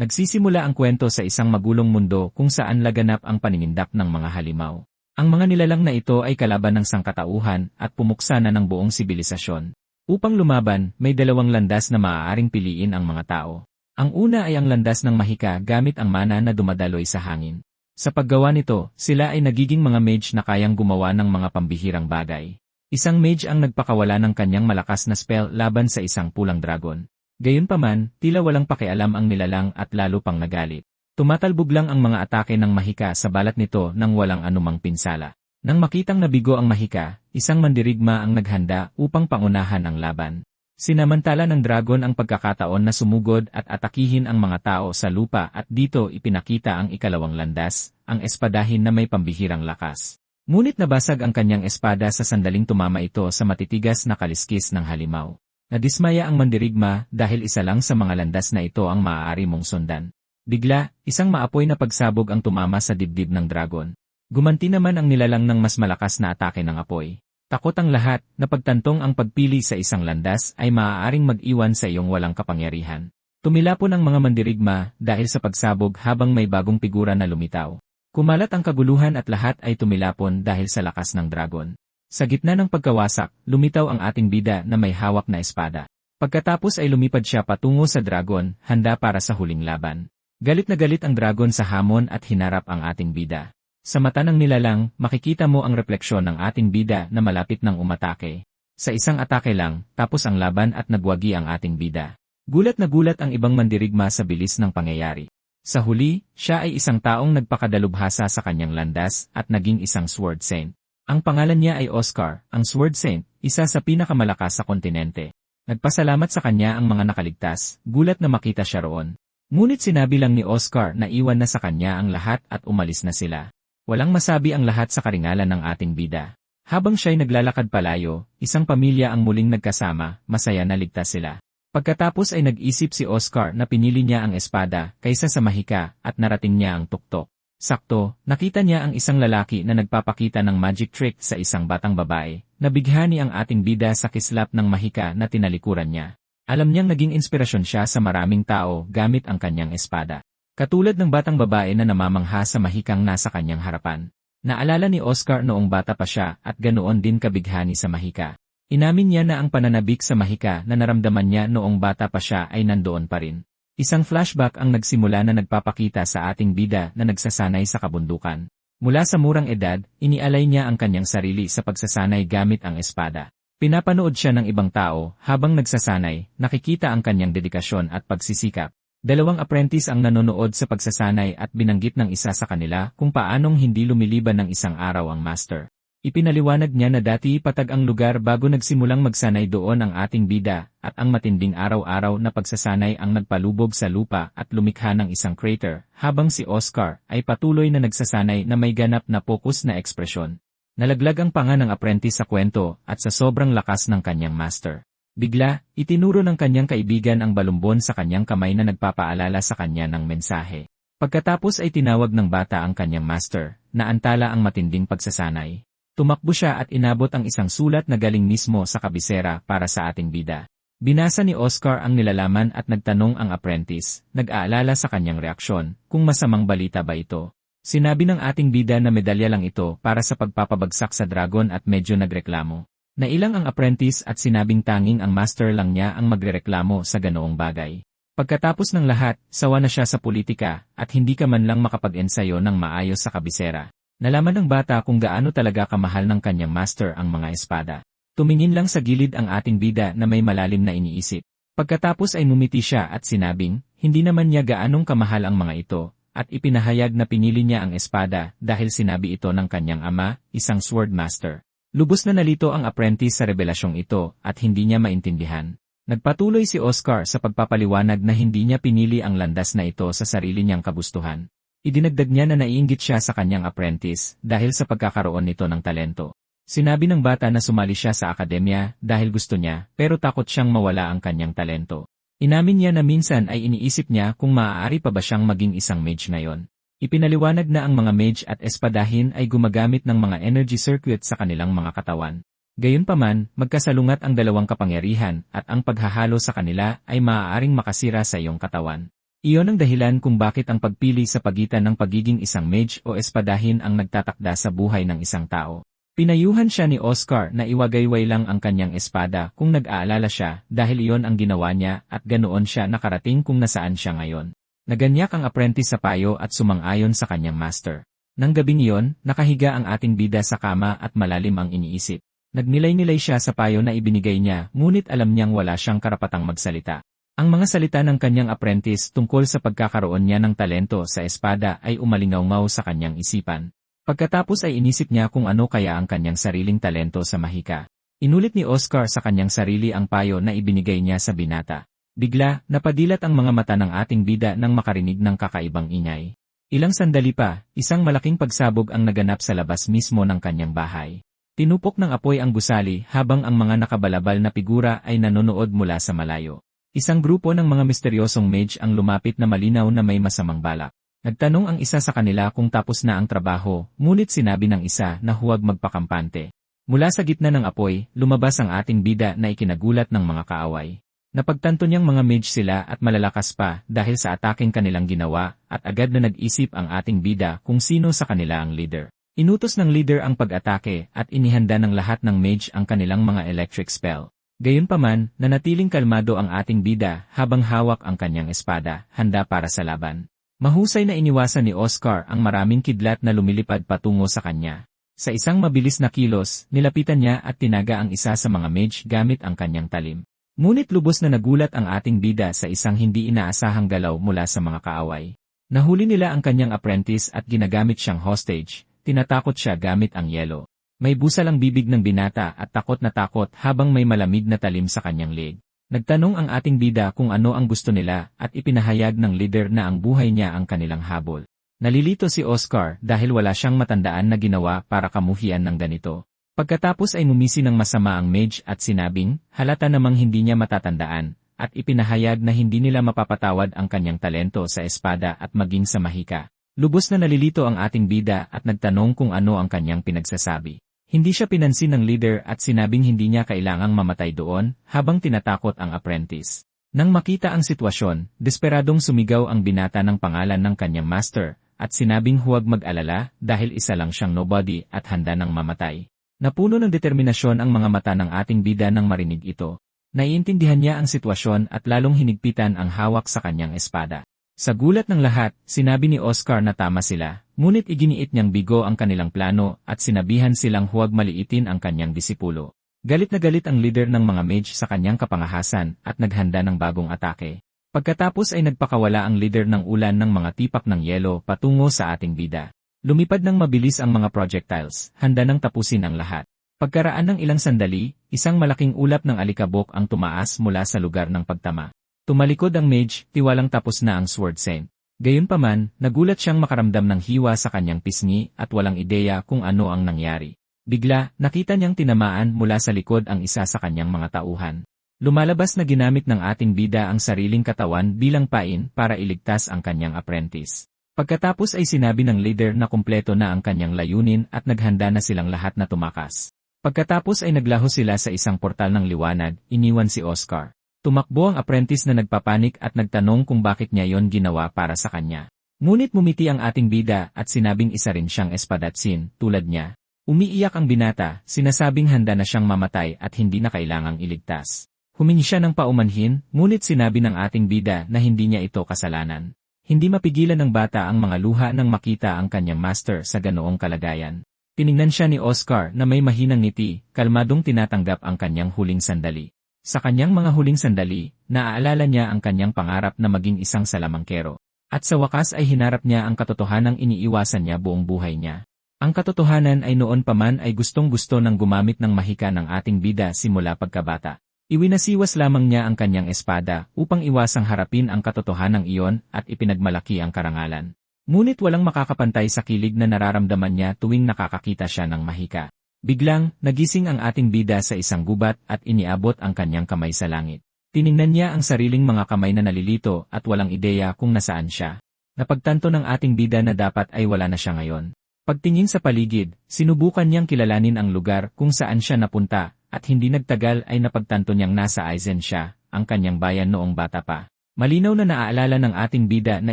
Nagsisimula ang kwento sa isang magulong mundo kung saan laganap ang paninindap ng mga halimaw. Ang mga nilalang na ito ay kalaban ng sangkatauhan at pumuksa na ng buong sibilisasyon. Upang lumaban, may dalawang landas na maaaring piliin ang mga tao. Ang una ay ang landas ng mahika gamit ang mana na dumadaloy sa hangin. Sa paggawa nito, sila ay nagiging mga mage na kayang gumawa ng mga pambihirang bagay. Isang mage ang nagpakawala ng kanyang malakas na spell laban sa isang pulang dragon. Gayunpaman, tila walang pakialam ang nilalang at lalo pang nagalit. Tumatalbog lang ang mga atake ng mahika sa balat nito nang walang anumang pinsala. Nang makitang nabigo ang mahika, isang mandirigma ang naghanda upang pangunahan ang laban. Sinamantala ng dragon ang pagkakataon na sumugod at atakihin ang mga tao sa lupa at dito ipinakita ang ikalawang landas, ang espadahin na may pambihirang lakas. Ngunit nabasag ang kanyang espada sa sandaling tumama ito sa matitigas na kaliskis ng halimaw. Nadismaya ang mandirigma dahil isa lang sa mga landas na ito ang maaari mong sundan. Bigla, isang maapoy na pagsabog ang tumama sa dibdib ng dragon. Gumanti naman ang nilalang ng mas malakas na atake ng apoy. Takot ang lahat na pagtantong ang pagpili sa isang landas ay maaaring mag-iwan sa iyong walang kapangyarihan. Tumilapon ang mga mandirigma dahil sa pagsabog habang may bagong figura na lumitaw. Kumalat ang kaguluhan at lahat ay tumilapon dahil sa lakas ng dragon. Sa gitna ng pagkawasak, lumitaw ang ating bida na may hawak na espada. Pagkatapos ay lumipad siya patungo sa dragon, handa para sa huling laban. Galit na galit ang dragon sa hamon at hinarap ang ating bida. Sa mata ng nilalang, makikita mo ang refleksyon ng ating bida na malapit ng umatake. Sa isang atake lang, tapos ang laban at nagwagi ang ating bida. Gulat na gulat ang ibang mandirigma sa bilis ng pangyayari. Sa huli, siya ay isang taong nagpakadalubhasa sa kanyang landas at naging isang Sword Saint. Ang pangalan niya ay Oscar, ang Sword Saint, isa sa pinakamalakas sa kontinente. Nagpasalamat sa kanya ang mga nakaligtas, gulat na makita siya roon. Ngunit sinabi lang ni Oscar na iwan na sa kanya ang lahat at umalis na sila. Walang masabi ang lahat sa karingalan ng ating bida. Habang siya'y naglalakad palayo, isang pamilya ang muling nagkasama, masaya na ligtas sila. Pagkatapos ay nag-isip si Oscar na pinili niya ang espada kaysa sa mahika at narating niya ang tuktok. Sakto, nakita niya ang isang lalaki na nagpapakita ng magic trick sa isang batang babae. Nabighani ang ating bida sa kislap ng mahika na tinalikuran niya. Alam niyang naging inspirasyon siya sa maraming tao gamit ang kanyang espada. Katulad ng batang babae na namamangha sa mahikang nasa kanyang harapan. Naalala ni Oscar noong bata pa siya at ganoon din kabighani sa mahika. Inamin niya na ang pananabik sa mahika na naramdaman niya noong bata pa siya ay nandoon pa rin. Isang flashback ang nagsimula na nagpapakita sa ating bida na nagsasanay sa kabundukan. Mula sa murang edad, inialay niya ang kanyang sarili sa pagsasanay gamit ang espada. Pinapanood siya ng ibang tao habang nagsasanay, nakikita ang kanyang dedikasyon at pagsisikap. Dalawang apprentice ang nanonood sa pagsasanay at binanggit ng isa sa kanila kung paanong hindi lumiliban ng isang araw ang master. Ipinaliwanag niya na dati patag ang lugar bago nagsimulang magsanay doon ang ating bida, at ang matinding araw-araw na pagsasanay ang nagpalubog sa lupa at lumikha ng isang crater, habang si Oscar ay patuloy na nagsasanay na may ganap na focus na ekspresyon. Nalaglag ang panga ng apprentice sa kwento at sa sobrang lakas ng kanyang master. Bigla, itinuro ng kanyang kaibigan ang balumbon sa kanyang kamay na nagpapaalala sa kanya ng mensahe. Pagkatapos ay tinawag ng bata ang kanyang master, na antala ang matinding pagsasanay. Tumakbo siya at inabot ang isang sulat na galing mismo sa kabisera para sa ating bida. Binasa ni Oscar ang nilalaman at nagtanong ang apprentice, nag-aalala sa kanyang reaksyon, kung masamang balita ba ito. Sinabi ng ating bida na medalya lang ito para sa pagpapabagsak sa dragon at medyo nagreklamo. Nailang ang apprentice at sinabing tanging ang master lang niya ang magrereklamo sa ganoong bagay. Pagkatapos ng lahat, sawa na siya sa politika at hindi ka man lang makapag-ensayo ng maayos sa kabisera. Nalaman ng bata kung gaano talaga kamahal ng kanyang master ang mga espada. Tumingin lang sa gilid ang ating bida na may malalim na iniisip. Pagkatapos ay numiti siya at sinabing, hindi naman niya gaanong kamahal ang mga ito, at ipinahayag na pinili niya ang espada dahil sinabi ito ng kanyang ama, isang sword master. Lubos na nalito ang apprentice sa revelasyong ito at hindi niya maintindihan. Nagpatuloy si Oscar sa pagpapaliwanag na hindi niya pinili ang landas na ito sa sarili niyang kagustuhan. Idinagdag niya na naiinggit siya sa kanyang apprentice dahil sa pagkakaroon nito ng talento. Sinabi ng bata na sumali siya sa akademya dahil gusto niya pero takot siyang mawala ang kanyang talento. Inamin niya na minsan ay iniisip niya kung maaari pa ba siyang maging isang mage ngayon. Ipinaliwanag na ang mga mage at espadahin ay gumagamit ng mga energy circuit sa kanilang mga katawan. Gayunpaman, magkasalungat ang dalawang kapangyarihan at ang paghahalo sa kanila ay maaaring makasira sa iyong katawan. Iyon ang dahilan kung bakit ang pagpili sa pagitan ng pagiging isang mage o espadahin ang nagtatakda sa buhay ng isang tao. Pinayuhan siya ni Oscar na iwagayway lang ang kanyang espada kung nag-aalala siya dahil iyon ang ginawa niya at ganoon siya nakarating kung nasaan siya ngayon. Naganyak ang apprentice sa payo at sumang-ayon sa kanyang master. Nang gabing iyon, nakahiga ang ating bida sa kama at malalim ang iniisip. Nagnilay-nilay siya sa payo na ibinigay niya, ngunit alam niyang wala siyang karapatang magsalita. Ang mga salita ng kanyang apprentice tungkol sa pagkakaroon niya ng talento sa espada ay umalingaw-ngaw sa kanyang isipan. Pagkatapos ay inisip niya kung ano kaya ang kanyang sariling talento sa mahika. Inulit ni Oscar sa kanyang sarili ang payo na ibinigay niya sa binata. Bigla, napadilat ang mga mata ng ating bida nang makarinig ng kakaibang ingay. Ilang sandali pa, isang malaking pagsabog ang naganap sa labas mismo ng kanyang bahay. Tinupok ng apoy ang gusali habang ang mga nakabalabal na figura ay nanonood mula sa malayo. Isang grupo ng mga misteryosong mage ang lumapit na malinaw na may masamang balak. Nagtanong ang isa sa kanila kung tapos na ang trabaho, ngunit sinabi ng isa na huwag magpakampante. Mula sa gitna ng apoy, lumabas ang ating bida na ikinagulat ng mga kaaway. Napagtanto niyang mga mage sila at malalakas pa dahil sa ataking kanilang ginawa at agad na nag-isip ang ating bida kung sino sa kanila ang leader. Inutos ng leader ang pag-atake at inihanda ng lahat ng mage ang kanilang mga electric spell. Gayunpaman, nanatiling kalmado ang ating bida habang hawak ang kanyang espada, handa para sa laban. Mahusay na iniwasan ni Oscar ang maraming kidlat na lumilipad patungo sa kanya. Sa isang mabilis na kilos, nilapitan niya at tinaga ang isa sa mga mage gamit ang kanyang talim. Ngunit lubos na nagulat ang ating bida sa isang hindi inaasahang galaw mula sa mga kaaway. Nahuli nila ang kanyang apprentice at ginagamit siyang hostage, tinatakot siya gamit ang yelo. May busal ang bibig ng binata at takot na takot habang may malamig na talim sa kanyang leg. Nagtanong ang ating bida kung ano ang gusto nila at ipinahayag ng leader na ang buhay niya ang kanilang habol. Nalilito si Oscar dahil wala siyang matandaan na ginawa para kamuhian ng ganito. Pagkatapos ay ngumisi ng masama ang mage at sinabing, halata namang hindi niya matatandaan, at ipinahayag na hindi nila mapapatawad ang kanyang talento sa espada at maging sa mahika. Lubos na nalilito ang ating bida at nagtanong kung ano ang kanyang pinagsasabi. Hindi siya pinansin ng leader at sinabing hindi niya kailangang mamatay doon habang tinatakot ang apprentice. Nang makita ang sitwasyon, desperadong sumigaw ang binata ng pangalan ng kanyang master at sinabing huwag mag-alala dahil isa lang siyang nobody at handa ng mamatay. Napuno ng determinasyon ang mga mata ng ating bida nang marinig ito. Naiintindihan niya ang sitwasyon at lalong hinigpitan ang hawak sa kanyang espada. Sa gulat ng lahat, sinabi ni Oscar na tama sila, ngunit iginiit niyang bigo ang kanilang plano at sinabihan silang huwag maliitin ang kanyang disipulo. Galit na galit ang leader ng mga mage sa kanyang kapangahasan at naghanda ng bagong atake. Pagkatapos ay nagpakawala ang leader ng ulan ng mga tipak ng yelo patungo sa ating bida. Lumipad ng mabilis ang mga projectiles, handa nang tapusin ang lahat. Pagkaraan ng ilang sandali, isang malaking ulap ng alikabok ang tumaas mula sa lugar ng pagtama. Tumalikod ang mage, tiwalang tapos na ang sword saint. Gayunpaman, nagulat siyang makaramdam ng hiwa sa kanyang pisngi at walang ideya kung ano ang nangyari. Bigla, nakita niyang tinamaan mula sa likod ang isa sa kanyang mga tauhan. Lumalabas na ginamit ng ating bida ang sariling katawan bilang pain para iligtas ang kanyang apprentice. Pagkatapos ay sinabi ng leader na kumpleto na ang kanyang layunin at naghanda na silang lahat na tumakas. Pagkatapos ay naglaho sila sa isang portal ng liwanag, iniwan si Oscar. Tumakbo ang apprentice na nagpapanik at nagtanong kung bakit niya yon ginawa para sa kanya. Ngunit mumiti ang ating bida at sinabing isa rin siyang espadatsin, tulad niya. Umiiyak ang binata, sinasabing handa na siyang mamatay at hindi na kailangang iligtas. Humingi siya ng paumanhin, ngunit sinabi ng ating bida na hindi niya ito kasalanan. Hindi mapigilan ng bata ang mga luha nang makita ang kanyang master sa ganoong kalagayan. Tiningnan siya ni Oscar na may mahinang ngiti, kalmadong tinatanggap ang kanyang huling sandali. Sa kanyang mga huling sandali, naaalala niya ang kanyang pangarap na maging isang salamangkero. At sa wakas ay hinarap niya ang katotohanang iniiwasan niya buong buhay niya. Ang katotohanan ay noon pa man ay gustong-gusto ng gumamit ng mahika ng ating bida simula pagkabata. Iwinasiwas lamang niya ang kanyang espada upang iwasang harapin ang katotohanang iyon at ipinagmalaki ang karangalan. Ngunit walang makakapantay sa kilig na nararamdaman niya tuwing nakakakita siya ng mahika. Biglang, nagising ang ating bida sa isang gubat at iniabot ang kanyang kamay sa langit. Tiningnan niya ang sariling mga kamay na nalilito at walang ideya kung nasaan siya. Napagtanto ng ating bida na dapat ay wala na siya ngayon. Pagtingin sa paligid, sinubukan niyang kilalanin ang lugar kung saan siya napunta at hindi nagtagal ay napagtanto niyang nasa Aizen siya, ang kanyang bayan noong bata pa. Malinaw na naaalala ng ating bida na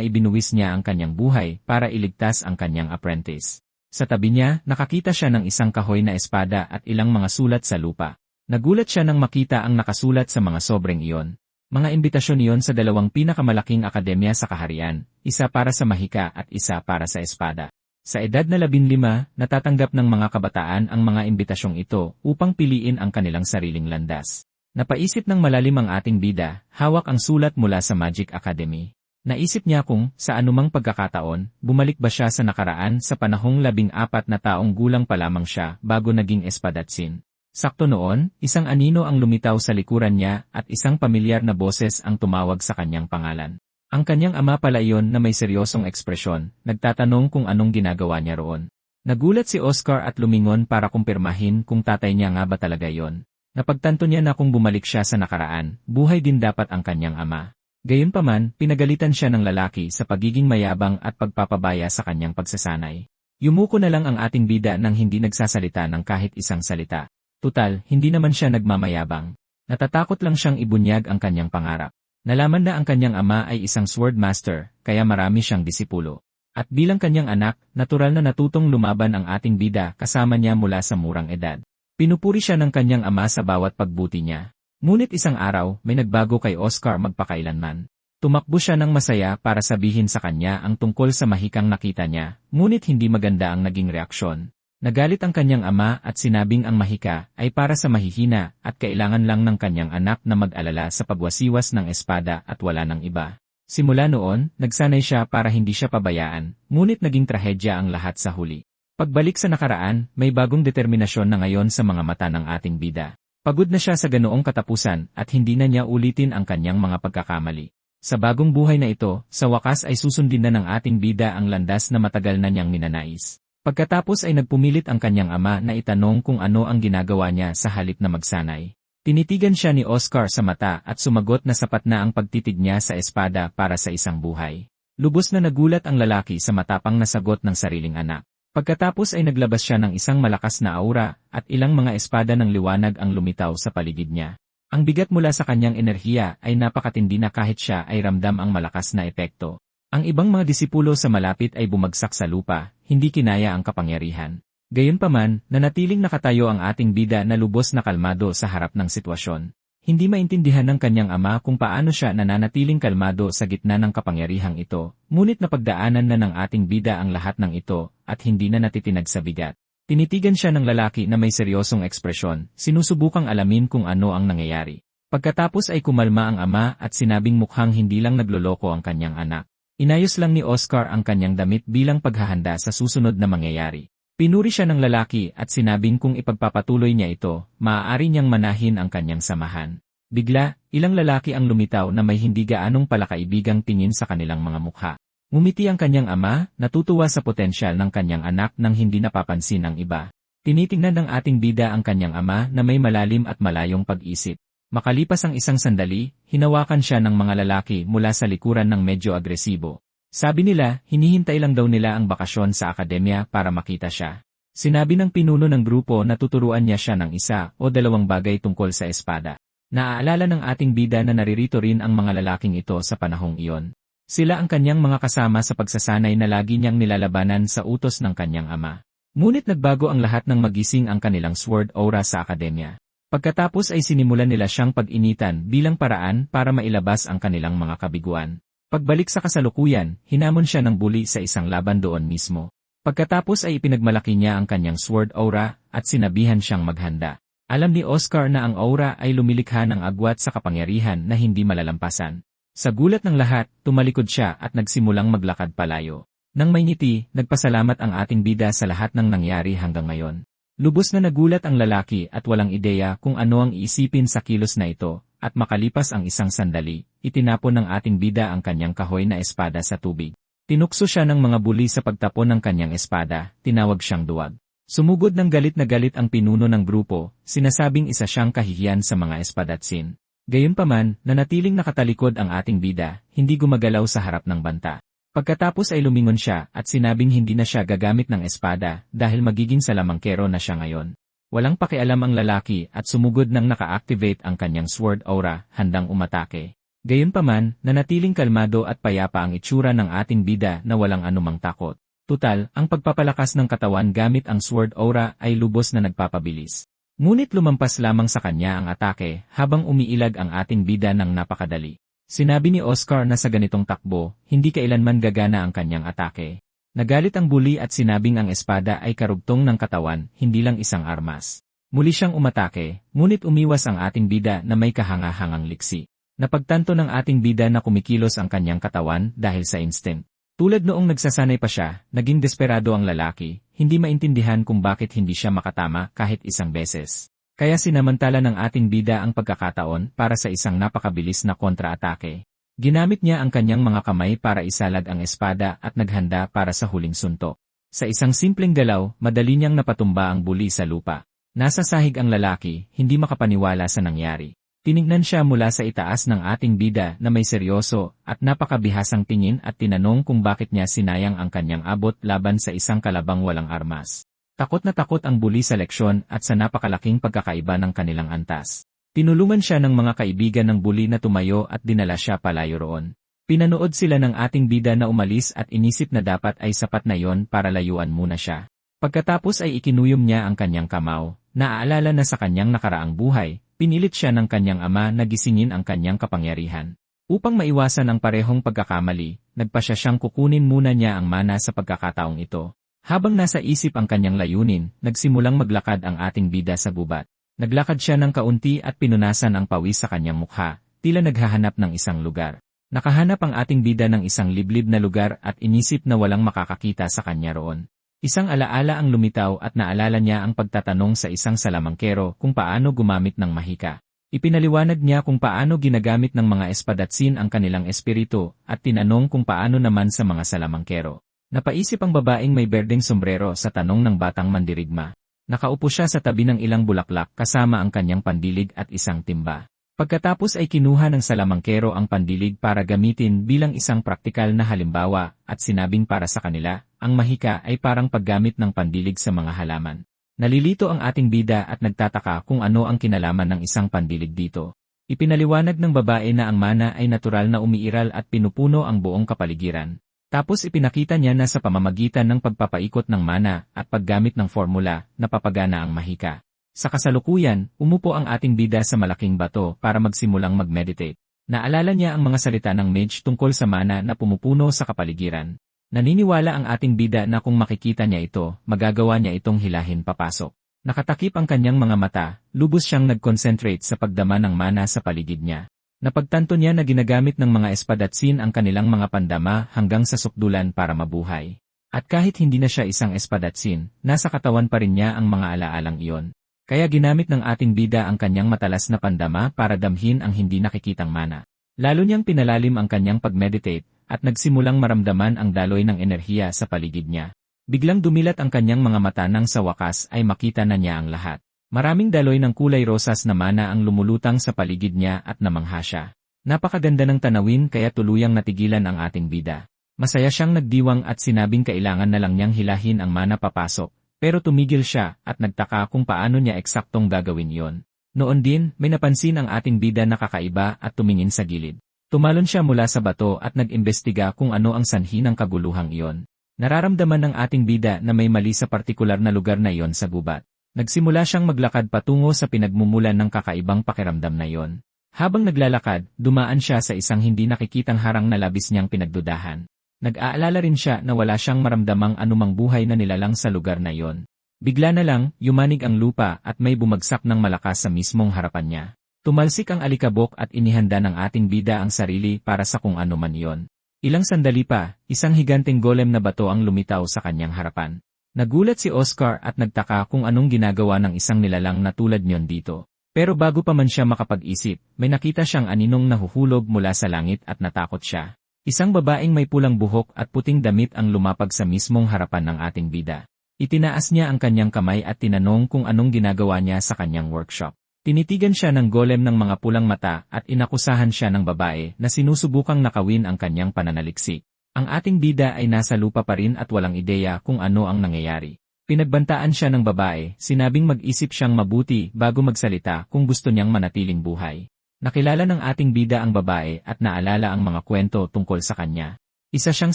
ibinuwis niya ang kanyang buhay para iligtas ang kanyang apprentice. Sa tabi niya, nakakita siya ng isang kahoy na espada at ilang mga sulat sa lupa. Nagulat siya nang makita ang nakasulat sa mga sobrang iyon. Mga imbitasyon iyon sa dalawang pinakamalaking akademya sa kaharian, isa para sa mahika at isa para sa espada. Sa edad na 15, natatanggap ng mga kabataan ang mga imbitasyong ito upang piliin ang kanilang sariling landas. Napaisip ng malalim ang ating bida, hawak ang sulat mula sa Magic Academy. Naisip niya kung, sa anumang pagkakataon, bumalik ba siya sa nakaraan sa panahong 14 na taong gulang pa lamang siya bago naging espadatsin. Sakto noon, isang anino ang lumitaw sa likuran niya at isang pamilyar na boses ang tumawag sa kanyang pangalan. Ang kanyang ama pala iyon na may seryosong ekspresyon, nagtatanong kung anong ginagawa niya roon. Nagulat si Oscar at lumingon para kumpirmahin kung tatay niya nga ba talaga iyon. Napagtanto niya na kung bumalik siya sa nakaraan, buhay din dapat ang kanyang ama. Gayunpaman, pinagalitan siya ng lalaki sa pagiging mayabang at pagpapabaya sa kanyang pagsasanay. Yumuko na lang ang ating bida nang hindi nagsasalita ng kahit isang salita. Tutal, hindi naman siya nagmamayabang. Natatakot lang siyang ibunyag ang kanyang pangarap. Nalaman na ang kanyang ama ay isang sword master, kaya marami siyang disipulo. At bilang kanyang anak, natural na natutong lumaban ang ating bida kasama niya mula sa murang edad. Pinupuri siya ng kanyang ama sa bawat pagbuti niya. Ngunit isang araw, may nagbago kay Oscar magpakailanman. Tumakbo siya ng masaya para sabihin sa kanya ang tungkol sa mahikang nakita niya, ngunit hindi maganda ang naging reaksyon. Nagalit ang kanyang ama at sinabing ang mahika ay para sa mahihina at kailangan lang ng kanyang anak na mag-alala sa pagwasiwas ng espada at wala ng iba. Simula noon, nagsanay siya para hindi siya pabayaan, ngunit naging trahedya ang lahat sa huli. Pagbalik sa nakaraan, may bagong determinasyon na ngayon sa mga mata ng ating bida. Pagod na siya sa ganoong katapusan at hindi na niya ulitin ang kanyang mga pagkakamali. Sa bagong buhay na ito, sa wakas ay susundin na ng ating bida ang landas na matagal na niyang ninanais. Pagkatapos ay nagpumilit ang kanyang ama na itanong kung ano ang ginagawa niya sa halip na magsanay. Tinitigan siya ni Oscar sa mata at sumagot na sapat na ang pagtitig niya sa espada para sa isang buhay. Lubos na nagulat ang lalaki sa matapang na sagot ng sariling anak. Pagkatapos ay naglabas siya ng isang malakas na aura at ilang mga espada ng liwanag ang lumitaw sa paligid niya. Ang bigat mula sa kanyang enerhiya ay napakatindi na kahit siya ay ramdam ang malakas na epekto. Ang ibang mga disipulo sa malapit ay bumagsak sa lupa, hindi kinaya ang kapangyarihan. Gayunpaman, nanatiling nakatayo ang ating bida na lubos na kalmado sa harap ng sitwasyon. Hindi maintindihan ng kanyang ama kung paano siya nananatiling kalmado sa gitna ng kapangyarihang ito, ngunit napagdaanan na ng ating bida ang lahat ng ito at hindi na natitinag sa bigat. Tinitigan siya ng lalaki na may seryosong ekspresyon, sinusubukang alamin kung ano ang nangyayari. Pagkatapos ay kumalma ang ama at sinabing mukhang hindi lang nagloloko ang kanyang anak. Inayos lang ni Oscar ang kanyang damit bilang paghahanda sa susunod na mangyayari. Pinuri siya ng lalaki at sinabing kung ipagpapatuloy niya ito, maaari niyang manahin ang kanyang samahan. Bigla, ilang lalaki ang lumitaw na may hindi gaanong palakaibigang tingin sa kanilang mga mukha. Ngumiti ang kanyang ama, natutuwa sa potensyal ng kanyang anak nang hindi napapansin ang iba. Tinitingnan ng ating bida ang kanyang ama na may malalim at malayong pag-isip. Makalipas ang isang sandali, hinawakan siya ng mga lalaki mula sa likuran ng medyo agresibo. Sabi nila, hinihintay lang daw nila ang bakasyon sa akademya para makita siya. Sinabi ng pinuno ng grupo na tuturuan niya siya ng isa o dalawang bagay tungkol sa espada. Naaalala ng ating bida na naririto rin ang mga lalaking ito sa panahong iyon. Sila ang kanyang mga kasama sa pagsasanay na lagi niyang nilalabanan sa utos ng kanyang ama. Ngunit nagbago ang lahat ng magising ang kanilang sword aura sa akademya. Pagkatapos ay sinimulan nila siyang pag-initan bilang paraan para mailabas ang kanilang mga kabiguan. Pagbalik sa kasalukuyan, hinamon siya ng bully sa isang laban doon mismo. Pagkatapos ay ipinagmalaki niya ang kanyang sword aura at sinabihan siyang maghanda. Alam ni Oscar na ang aura ay lumilikha ng agwat sa kapangyarihan na hindi malalampasan. Sa gulat ng lahat, tumalikod siya at nagsimulang maglakad palayo. Nang may ngiti, nagpasalamat ang ating bida sa lahat ng nangyari hanggang ngayon. Lubos na nagulat ang lalaki at walang ideya kung ano ang iisipin sa kilos na ito, at makalipas ang isang sandali, itinapon ng ating bida ang kanyang kahoy na espada sa tubig. Tinukso siya ng mga bully sa pagtapon ng kanyang espada, tinawag siyang duwag. Sumugod ng galit na galit ang pinuno ng grupo, sinasabing isa siyang kahihiyan sa mga espadatsin. Gayunpaman, nanatiling nakatalikod ang ating bida, hindi gumagalaw sa harap ng banta. Pagkatapos ay lumingon siya at sinabing hindi na siya gagamit ng espada dahil magiging salamangkero na siya ngayon. Walang pakialam ang lalaki at sumugod nang naka-activate ang kanyang sword aura, handang umatake. Gayunpaman, nanatiling kalmado at payapa ang itsura ng ating bida na walang anumang takot. Tutal, ang pagpapalakas ng katawan gamit ang Sword Aura ay lubos na nagpapabilis. Ngunit lumampas lamang sa kanya ang atake habang umiilag ang ating bida ng napakadali. Sinabi ni Oscar na sa ganitong takbo, hindi kailanman gagana ang kanyang atake. Nagalit ang bully at sinabing ang espada ay karugtong ng katawan, hindi lang isang armas. Muli siyang umatake, ngunit umiwas ang ating bida na may kahanga-hangang liksi. Napagtanto ng ating bida na kumikilos ang kanyang katawan dahil sa instinct. Tulad noong nagsasanay pa siya, naging desperado ang lalaki, hindi maintindihan kung bakit hindi siya makatama kahit isang beses. Kaya sinamantala ng ating bida ang pagkakataon para sa isang napakabilis na kontra-atake. Ginamit niya ang kanyang mga kamay para isalag ang espada at naghanda para sa huling suntok. Sa isang simpleng galaw, madali niyang napatumba ang bully sa lupa. Nasa sahig ang lalaki, hindi makapaniwala sa nangyari. Tinignan siya mula sa itaas ng ating bida na may seryoso at napakabihasang tingin at tinanong kung bakit niya sinayang ang kanyang abot laban sa isang kalabang walang armas. Takot na takot ang bully sa leksyon at sa napakalaking pagkakaiba ng kanilang antas. Tinulungan siya ng mga kaibigan ng bully na tumayo at dinala siya palayo roon. Pinanood sila ng ating bida na umalis at inisip na dapat ay sapat na yon para layuan muna siya. Pagkatapos ay ikinuyom niya ang kanyang kamao, naaalala na sa kanyang nakaraang buhay, pinilit siya ng kanyang ama na gisingin ang kanyang kapangyarihan. Upang maiwasan ang parehong pagkakamali, nagpasya siyang kukunin muna niya ang mana sa pagkakataong ito. Habang nasa isip ang kanyang layunin, nagsimulang maglakad ang ating bida sa gubat. Naglakad siya ng kaunti at pinunasan ang pawis sa kanyang mukha, tila naghahanap ng isang lugar. Nakahanap ang ating bida ng isang liblib na lugar at inisip na walang makakakita sa kanya roon. Isang alaala ang lumitaw at naalala niya ang pagtatanong sa isang salamangkero kung paano gumamit ng mahika. Ipinaliwanag niya kung paano ginagamit ng mga espadatsin ang kanilang espiritu at tinanong kung paano naman sa mga salamangkero. Napaisip ang babaeng may berdeng sombrero sa tanong ng batang mandirigma. Nakaupo siya sa tabi ng ilang bulaklak kasama ang kanyang pandilig at isang timba. Pagkatapos ay kinuha ng salamangkero ang pandilig para gamitin bilang isang praktikal na halimbawa at sinabing para sa kanila, ang mahika ay parang paggamit ng pandilig sa mga halaman. Nalilito ang ating bida at nagtataka kung ano ang kinalaman ng isang pandilig dito. Ipinaliwanag ng babae na ang mana ay natural na umiiral at pinupuno ang buong kapaligiran. Tapos ipinakita niya na sa pamamagitan ng pagpapaikot ng mana at paggamit ng formula, napapagana ang mahika. Sa kasalukuyan, umupo ang ating bida sa malaking bato para magsimulang mag-meditate. Naalala niya ang mga salita ng mage tungkol sa mana na pumupuno sa kapaligiran. Naniniwala ang ating bida na kung makikita niya ito, magagawa niya itong hilahin papasok. Nakatakip ang kanyang mga mata, lubos siyang nag-concentrate sa pagdama ng mana sa paligid niya. Napagtanto niya na ginagamit ng mga espadatsin ang kanilang mga pandama hanggang sa sukdulan para mabuhay. At kahit hindi na siya isang espadatsin, nasa katawan pa rin niya ang mga alaalang iyon. Kaya ginamit ng ating bida ang kanyang matalas na pandama para damhin ang hindi nakikitang mana. Lalo niyang pinalalim ang kanyang pag-meditate at nagsimulang maramdaman ang daloy ng enerhiya sa paligid niya. Biglang dumilat ang kanyang mga mata nang sa wakas ay makita na niya ang lahat. Maraming daloy ng kulay rosas na mana ang lumulutang sa paligid niya at namangha siya. Napakaganda ng tanawin kaya tuluyang natigilan ang ating bida. Masaya siyang nagdiwang at sinabing kailangan na lang niyang hilahin ang mana papasok, pero tumigil siya at nagtaka kung paano niya eksaktong gagawin yon. Noon din, may napansin ang ating bida na kakaiba at tumingin sa gilid. Tumalon siya mula sa bato at nag-imbestiga kung ano ang sanhi ng kaguluhang iyon. Nararamdaman ng ating bida na may mali sa partikular na lugar na iyon sa gubat. Nagsimula siyang maglakad patungo sa pinagmumulan ng kakaibang pakiramdam na iyon. Habang naglalakad, dumaan siya sa isang hindi nakikitang harang na labis niyang pinagdudahan. Nag-aalala rin siya na wala siyang maramdamang anumang buhay na nilalang sa lugar na iyon. Bigla na lang, yumanig ang lupa at may bumagsak ng malakas sa mismong harapan niya. Tumalsik ang alikabok at inihanda ng ating bida ang sarili para sa kung ano man iyon. Ilang sandali pa, isang higanteng golem na bato ang lumitaw sa kanyang harapan. Nagulat si Oscar at nagtaka kung anong ginagawa ng isang nilalang na tulad niyon dito. Pero bago pa man siya makapag-isip, may nakita siyang aninong nahuhulog mula sa langit at natakot siya. Isang babaeng may pulang buhok at puting damit ang lumapag sa mismong harapan ng ating bida. Itinaas niya ang kanyang kamay at tinanong kung anong ginagawa niya sa kanyang workshop. Tinitigan siya ng golem ng mga pulang mata at inakusahan siya ng babae na sinusubukang nakawin ang kanyang pananaliksik. Ang ating bida ay nasa lupa pa rin at walang ideya kung ano ang nangyayari. Pinagbantaan siya ng babae, sinabing mag-isip siyang mabuti bago magsalita kung gusto niyang manatiling buhay. Nakilala ng ating bida ang babae at naalala ang mga kwento tungkol sa kanya. Isa siyang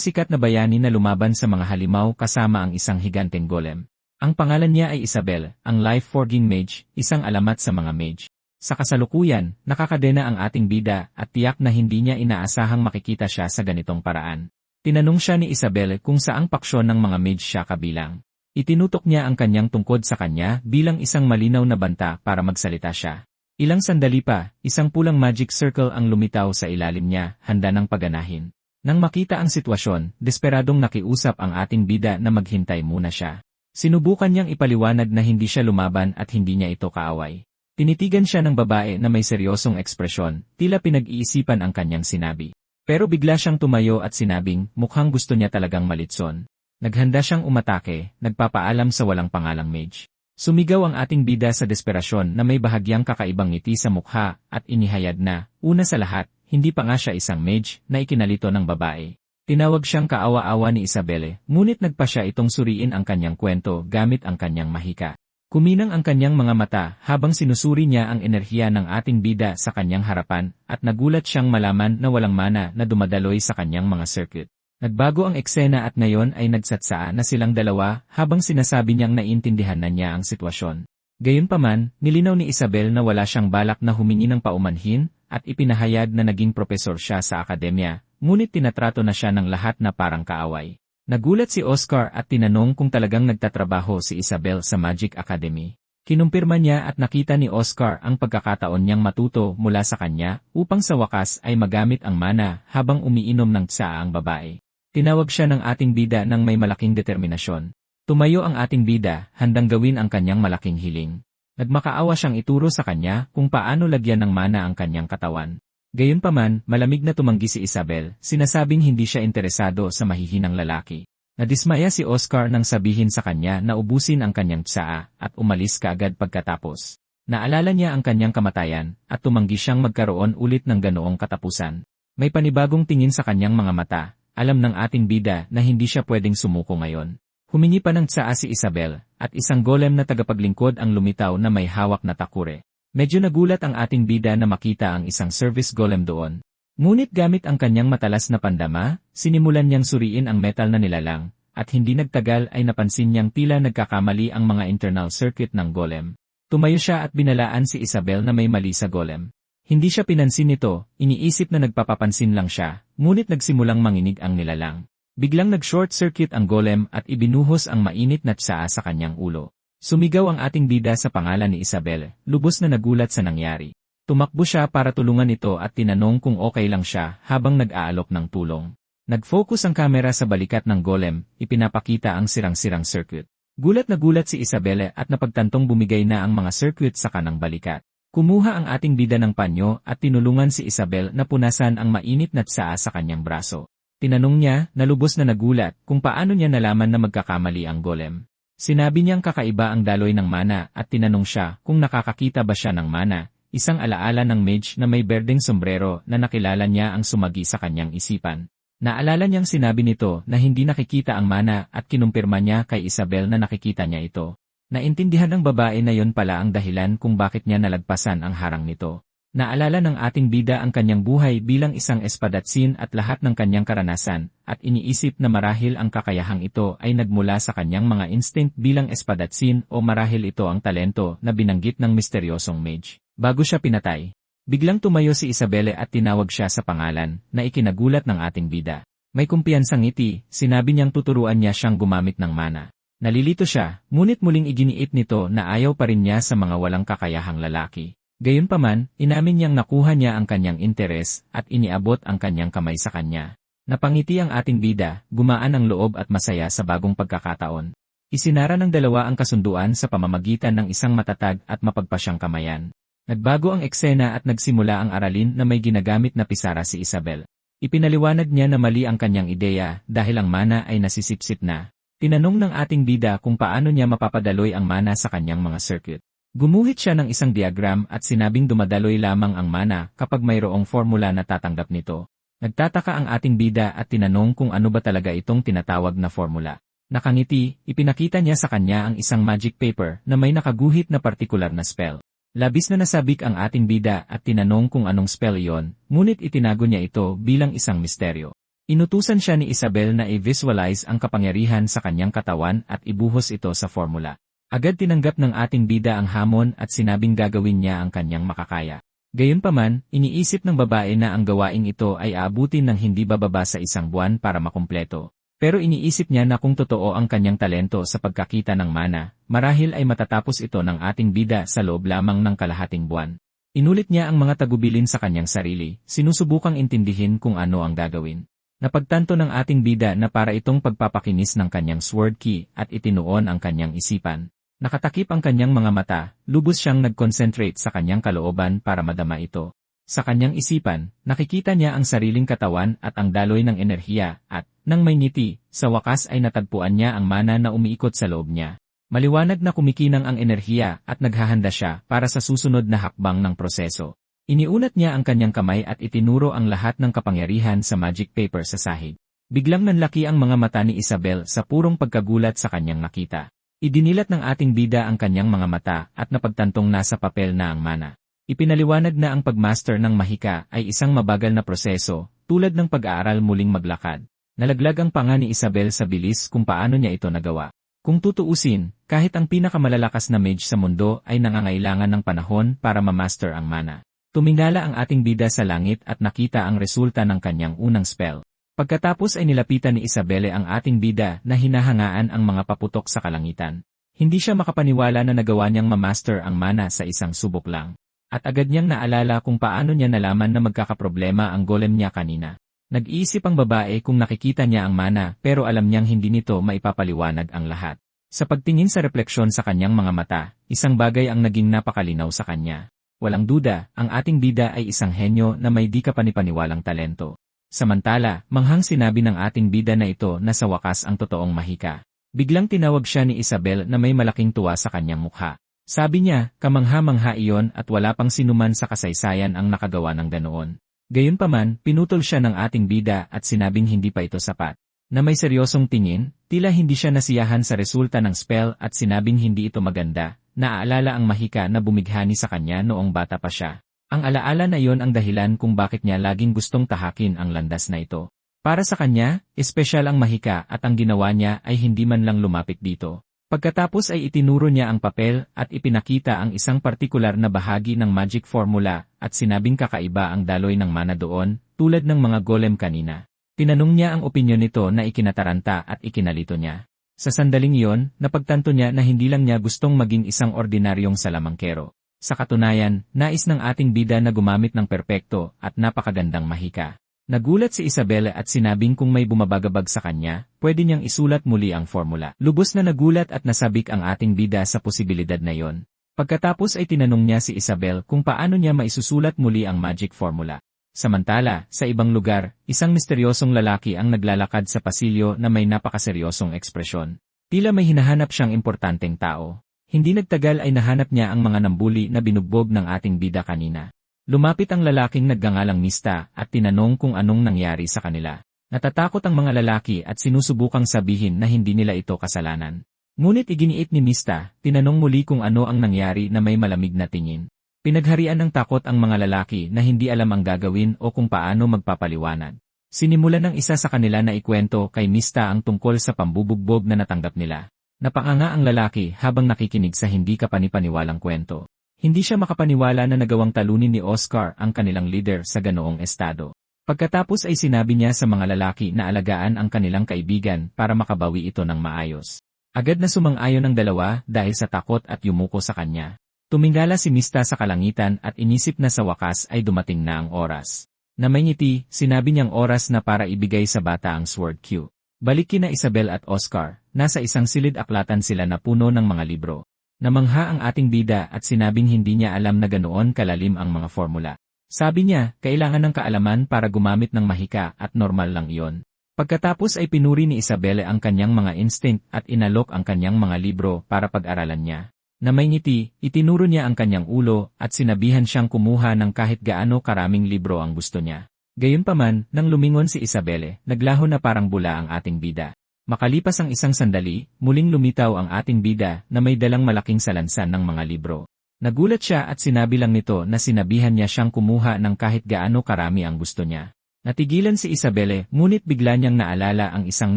sikat na bayani na lumaban sa mga halimaw kasama ang isang higanteng golem. Ang pangalan niya ay Isabel, ang life-forging mage, isang alamat sa mga mage. Sa kasalukuyan, nakakadena ang ating bida at tiyak na hindi niya inaasahang makikita siya sa ganitong paraan. Tinanong siya ni Isabel kung saang paksyon ng mga mage siya kabilang. Itinutok niya ang kanyang tungkod sa kanya bilang isang malinaw na banta para magsalita siya. Ilang sandali pa, isang pulang magic circle ang lumitaw sa ilalim niya, handa ng paganahin. Nang makita ang sitwasyon, desperadong nakiusap ang ating bida na maghintay muna siya. Sinubukan niyang ipaliwanag na hindi siya lumaban at hindi niya ito kaaway. Tinitigan siya ng babae na may seryosong ekspresyon, tila pinag-iisipan ang kanyang sinabi. Pero bigla siyang tumayo at sinabing, mukhang gusto niya talagang malitson. Naghanda siyang umatake, nagpapaalam sa walang pangalang mage. Sumigaw ang ating bida sa desperasyon na may bahagyang kakaibang ngiti sa mukha at inihayag na, una sa lahat, hindi pa nga siya isang mage na ikinalito ng babae. Tinawag siyang kaawa-awa ni Isabelle, ngunit nagpa siya itong suriin ang kanyang kwento gamit ang kanyang mahika. Kuminang ang kanyang mga mata habang sinusuri niya ang enerhiya ng ating bida sa kanyang harapan at nagulat siyang malaman na walang mana na dumadaloy sa kanyang mga circuit. Nagbago ang eksena at ngayon ay nagsatsaa na silang dalawa habang sinasabi niyang naiintindihan na niya ang sitwasyon. Gayunpaman, nilinaw ni Isabel na wala siyang balak na humingi ng paumanhin at ipinahayag na naging propesor siya sa akademya, ngunit tinatrato na siya ng lahat na parang kaaway. Nagulat si Oscar at tinanong kung talagang nagtatrabaho si Isabel sa Magic Academy. Kinumpirma niya at nakita ni Oscar ang pagkakataon niyang matuto mula sa kanya upang sa wakas ay magamit ang mana habang umiinom ng tsaa ang babae. Tinawag siya ng ating bida ng may malaking determinasyon. Tumayo ang ating bida, handang gawin ang kanyang malaking hiling. Nagmakaawa siyang ituro sa kanya kung paano lagyan ng mana ang kanyang katawan. Gayunpaman, malamig na tumanggi si Isabel, sinasabing hindi siya interesado sa mahihinang lalaki. Nadismaya si Oscar nang sabihin sa kanya na ubusin ang kanyang tsaa at umalis kaagad pagkatapos. Naalala niya ang kanyang kamatayan at tumanggi siyang magkaroon ulit ng ganoong katapusan. May panibagong tingin sa kanyang mga mata, alam ng ating bida na hindi siya pwedeng sumuko ngayon. Humingi pa ng tsaa si Isabel at isang golem na tagapaglingkod ang lumitaw na may hawak na takure. Medyo nagulat ang ating bida na makita ang isang service golem doon. Ngunit gamit ang kanyang matalas na pandama, sinimulan niyang suriin ang metal na nilalang, at hindi nagtagal ay napansin niyang tila nagkakamali ang mga internal circuit ng golem. Tumayo siya at binalaan si Isabel na may mali sa golem. Hindi siya pinansin nito, iniisip na nagpapapansin lang siya, ngunit nagsimulang manginig ang nilalang. Biglang nag-short circuit ang golem at ibinuhos ang mainit na tsaa sa kanyang ulo. Sumigaw ang ating bida sa pangalan ni Isabel, lubos na nagulat sa nangyari. Tumakbo siya para tulungan ito at tinanong kung okay lang siya habang nag-aalok ng tulong. Nag-focus ang kamera sa balikat ng golem, ipinapakita ang sirang-sirang circuit. Gulat na gulat si Isabel at napagtantong bumigay na ang mga circuit sa kanang balikat. Kumuha ang ating bida ng panyo at tinulungan si Isabel na punasan ang mainit na tsaa sa kanyang braso. Tinanong niya, na lubos na nagulat, kung paano niya nalaman na magkakamali ang golem. Sinabi niyang kakaiba ang daloy ng mana at tinanong siya kung nakakakita ba siya ng mana, isang alaala ng mage na may berdeng sombrero na nakilala niya ang sumagi sa kanyang isipan. Naalala niyang sinabi nito na hindi nakikita ang mana at kinumpirma niya kay Isabel na nakikita niya ito. Naintindihan ng babae na yon pala ang dahilan kung bakit niya nalagpasan ang harang nito. Naalala ng ating bida ang kanyang buhay bilang isang espadatsin at lahat ng kanyang karanasan, at iniisip na marahil ang kakayahang ito ay nagmula sa kanyang mga instinct bilang espadatsin o marahil ito ang talento na binanggit ng misteryosong mage. Bago siya pinatay, biglang tumayo si Isabelle at tinawag siya sa pangalan na ikinagulat ng ating bida. May kumpiyansang ngiti, sinabi niyang tuturuan niya siyang gumamit ng mana. Nalilito siya, ngunit muling iginiit nito na ayaw pa rin niya sa mga walang kakayahang lalaki. Gayunpaman, inamin niyang nakuha niya ang kanyang interes at iniabot ang kanyang kamay sa kanya. Napangiti ang ating bida, gumaan ang loob at masaya sa bagong pagkakataon. Isinara ng dalawa ang kasunduan sa pamamagitan ng isang matatag at mapagpasyang kamayan. Nagbago ang eksena at nagsimula ang aralin na may ginagamit na pisara si Isabel. Ipinaliwanag niya na mali ang kanyang ideya dahil ang mana ay nasisipsip na. Tinanong ng ating bida kung paano niya mapapadaloy ang mana sa kanyang mga circuit. Gumuhit siya ng isang diagram at sinabing dumadaloy lamang ang mana kapag mayroong formula na tatanggap nito. Nagtataka ang ating bida at tinanong kung ano ba talaga itong tinatawag na formula. Nakangiti, ipinakita niya sa kanya ang isang magic paper na may nakaguhit na partikular na spell. Labis na nasabik ang ating bida at tinanong kung anong spell iyon, ngunit itinago niya ito bilang isang misteryo. Inutusan siya ni Isabel na i-visualize ang kapangyarihan sa kanyang katawan at ibuhos ito sa formula. Agad tinanggap ng ating bida ang hamon at sinabing gagawin niya ang kanyang makakaya. Gayunpaman, iniisip ng babae na ang gawaing ito ay aabutin ng hindi bababa sa 1 buwan para makumpleto. Pero iniisip niya na kung totoo ang kanyang talento sa pagkakita ng mana, marahil ay matatapos ito ng ating bida sa loob lamang ng kalahating buwan. Inulit niya ang mga tagubilin sa kanyang sarili, sinusubukang intindihin kung ano ang gagawin. Napagtanto ng ating bida na para itong pagpapakinis ng kanyang sword key at itinuon ang kanyang isipan. Nakatakip ang kanyang mga mata, lubos siyang nag-concentrate sa kanyang kalooban para madama ito. Sa kanyang isipan, nakikita niya ang sariling katawan at ang daloy ng enerhiya at, nang may ngiti, sa wakas ay natagpuan niya ang mana na umiikot sa loob niya. Maliwanag na kumikinang ang enerhiya at naghahanda siya para sa susunod na hakbang ng proseso. Iniunat niya ang kanyang kamay at itinuro ang lahat ng kapangyarihan sa magic paper sa sahig. Biglang nanlaki ang mga mata ni Isabel sa purong pagkagulat sa kanyang nakita. Idinilat ng ating bida ang kanyang mga mata at napagtantong nasa papel na ang mana. Ipinaliwanag na ang pagmaster ng mahika ay isang mabagal na proseso, tulad ng pag-aaral muling maglakad. Nalaglag ang panga ni Isabel sa bilis kung paano niya ito nagawa. Kung tutuusin, kahit ang pinakamalalakas na mage sa mundo ay nangangailangan ng panahon para ma-master ang mana. Tumingala ang ating bida sa langit at nakita ang resulta ng kanyang unang spell. Pagkatapos ay nilapitan ni Isabelle ang ating bida na hinahangaan ang mga paputok sa kalangitan. Hindi siya makapaniwala na nagawa niyang ma-master ang mana sa isang subok lang. At agad niyang naalala kung paano niya nalaman na magkakaproblema ang golem niya kanina. Nag-iisip ang babae kung nakikita niya ang mana pero alam niyang hindi nito maipapaliwanag ang lahat. Sa pagtingin sa refleksyon sa kanyang mga mata, isang bagay ang naging napakalinaw sa kanya. Walang duda, ang ating bida ay isang henyo na may di kapanipaniwalang talento. Samantala, manghang sinabi ng ating bida na ito na sa wakas ang totoong mahika. Biglang tinawag siya ni Isabel na may malaking tuwa sa kanyang mukha. Sabi niya, kamangha-mangha iyon at wala pang sinuman sa kasaysayan ang nakagawa ng ganoon. Gayunpaman, pinutol siya ng ating bida at sinabing hindi pa ito sapat. Na may seryosong tingin, tila hindi siya nasiyahan sa resulta ng spell at sinabing hindi ito maganda. Naaalala ang mahika na bumighani sa kanya noong bata pa siya. Ang alaala na iyon ang dahilan kung bakit niya laging gustong tahakin ang landas na ito. Para sa kanya, espesyal ang mahika at ang ginawa niya ay hindi man lang lumapit dito. Pagkatapos ay itinuro niya ang papel at ipinakita ang isang partikular na bahagi ng magic formula at sinabing kakaiba ang daloy ng mana doon, tulad ng mga golem kanina. Tinanong niya ang opinyon nito na ikinataranta at ikinalito niya. Sa sandaling iyon, napagtanto niya na hindi lang niya gustong maging isang ordinaryong salamangkero. Sa katunayan, nais ng ating bida na gumamit ng perpekto at napakagandang mahika. Nagulat si Isabella at sinabing kung may bumabagabag sa kanya, pwede niyang isulat muli ang formula. Lubos na nagulat at nasabik ang ating bida sa posibilidad na iyon. Pagkatapos ay tinanong niya si Isabel kung paano niya maisusulat muli ang magic formula. Samantala, sa ibang lugar, isang misteryosong lalaki ang naglalakad sa pasilyo na may napakaseryosong ekspresyon. Tila may hinahanap siyang importanteng tao. Hindi nagtagal ay nahanap niya ang mga nambuli na binugbog ng ating bida kanina. Lumapit ang lalaking nagngangalang Mista at tinanong kung anong nangyari sa kanila. Natatakot ang mga lalaki at sinusubukang sabihin na hindi nila ito kasalanan. Ngunit iginiit ni Mista, tinanong muli kung ano ang nangyari na may malamig na tingin. Pinagharian ng takot ang mga lalaki na hindi alam ang gagawin o kung paano magpapaliwanag. Sinimulan ng isa sa kanila na ikwento kay Mista ang tungkol sa pambubugbog na natanggap nila. Napanganga ang lalaki habang nakikinig sa hindi kapanipaniwalang kwento. Hindi siya makapaniwala na nagawang talunin ni Oscar ang kanilang leader sa ganoong estado. Pagkatapos ay sinabi niya sa mga lalaki na alagaan ang kanilang kaibigan para makabawi ito ng maayos. Agad na sumang-ayon ang dalawa dahil sa takot at yumuko sa kanya. Tumingala si Mista sa kalangitan at inisip na sa wakas ay dumating na ang oras. Na may ngiti, sinabi niyang oras na para ibigay sa bata ang sword cue. Balik kina Isabel at Oscar, nasa isang silid-aklatan sila na puno ng mga libro. Namangha ang ating bida at sinabing hindi niya alam na ganoon kalalim ang mga formula. Sabi niya, kailangan ng kaalaman para gumamit ng mahika at normal lang iyon. Pagkatapos ay pinuri ni Isabelle ang kanyang mga instinct at inalok ang kanyang mga libro para pag-aralan niya. Na may ngiti, itinuro niya ang kanyang ulo at sinabihan siyang kumuha ng kahit gaano karaming libro ang gusto niya. Gayunpaman, nang lumingon si Isabelle, naglaho na parang bula ang ating bida. Makalipas ang isang sandali, muling lumitaw ang ating bida na may dalang malaking salansan ng mga libro. Nagulat siya at sinabi lang nito na sinabihan niya siyang kumuha ng kahit gaano karami ang gusto niya. Natigilan si Isabelle, ngunit bigla niyang naalala ang isang